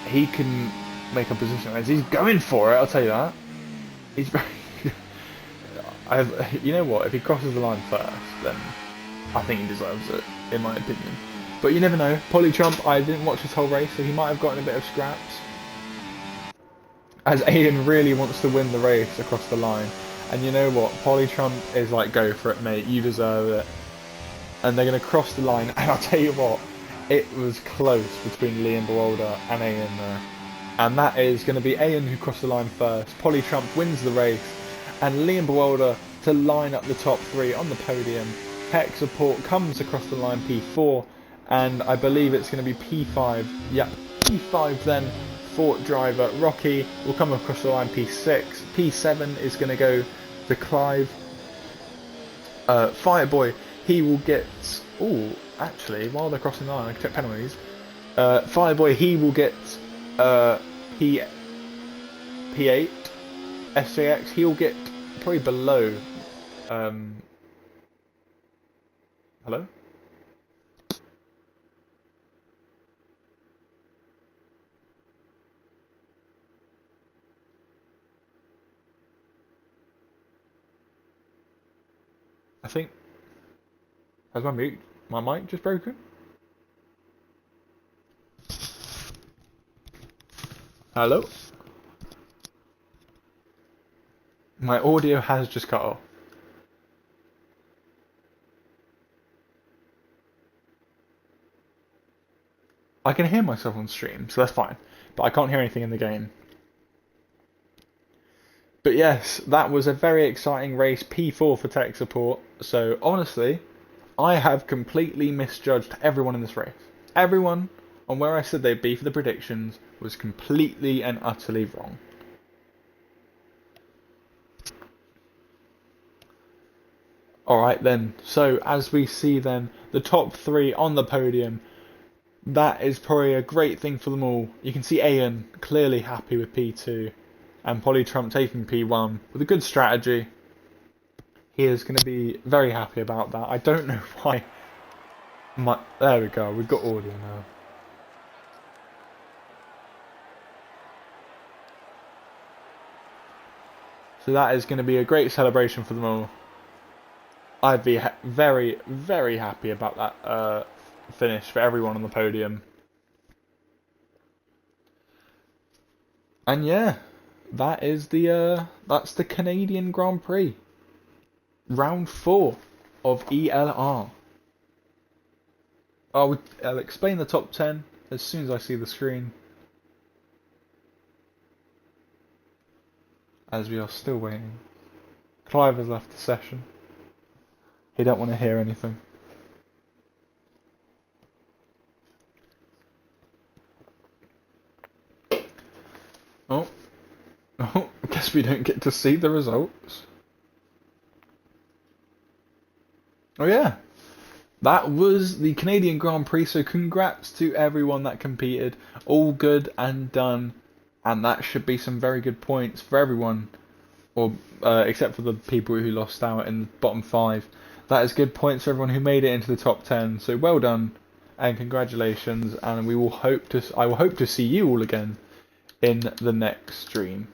he can make a position. He's going for it, I'll tell you that. He's very... you know what, if he crosses the line first, then I think he deserves it, in my opinion. But you never know. Trump, I didn't watch his whole race, so he might have gotten a bit of scraps. As Aiden really wants to win the race across the line. And you know what, Trump is like, go for it, mate, you deserve it. And they're going to cross the line, and I'll tell you what, it was close between Liam Bewolder and Aiden there. And that is going to be Aiden who crossed the line first. Trump wins the race. And Liam Bewolder to line up the top 3 on the podium. Tech Support comes across the line P4, and I believe it's going to be P5. Yep, P5 then for driver Rocky will come across the line P6. P7 is going to go to Clive. Fireboy, he will get... Oh, actually, while they're crossing the line, I can check penalties. Fireboy, he will get P8. SJX, he'll get probably below. Hello? I think... Has my mic just broken? Hello? My audio has just cut off. I can hear myself on stream, so that's fine. But I can't hear anything in the game. But yes, that was a very exciting race, P4 for tech support. So honestly, I have completely misjudged everyone in this race. Everyone on where I said they'd be for the predictions was completely and utterly wrong. Alright then, so as we see then, the top 3 on the podium, that is probably a great thing for them all. You can see Ian clearly happy with P2, and Trump taking P1 with a good strategy. He is going to be very happy about that. I don't know why. There we go, we've got audio now. So that is going to be a great celebration for them all. I'd be very, very happy about that finish for everyone on the podium. And yeah, that is that's the Canadian Grand Prix. Round 4 of ELR. I'll explain the top 10 as soon as I see the screen. As we are still waiting. Clive has left the session. He don't want to hear anything. Oh, I guess we don't get to see the results. Oh yeah, that was the Canadian Grand Prix, so congrats to everyone that competed. All good and done, and that should be some very good points for everyone, or except for the people who lost out in the bottom 5. That is good points for everyone who made it into the top 10. So well done and congratulations. And I will hope to see you all again in the next stream.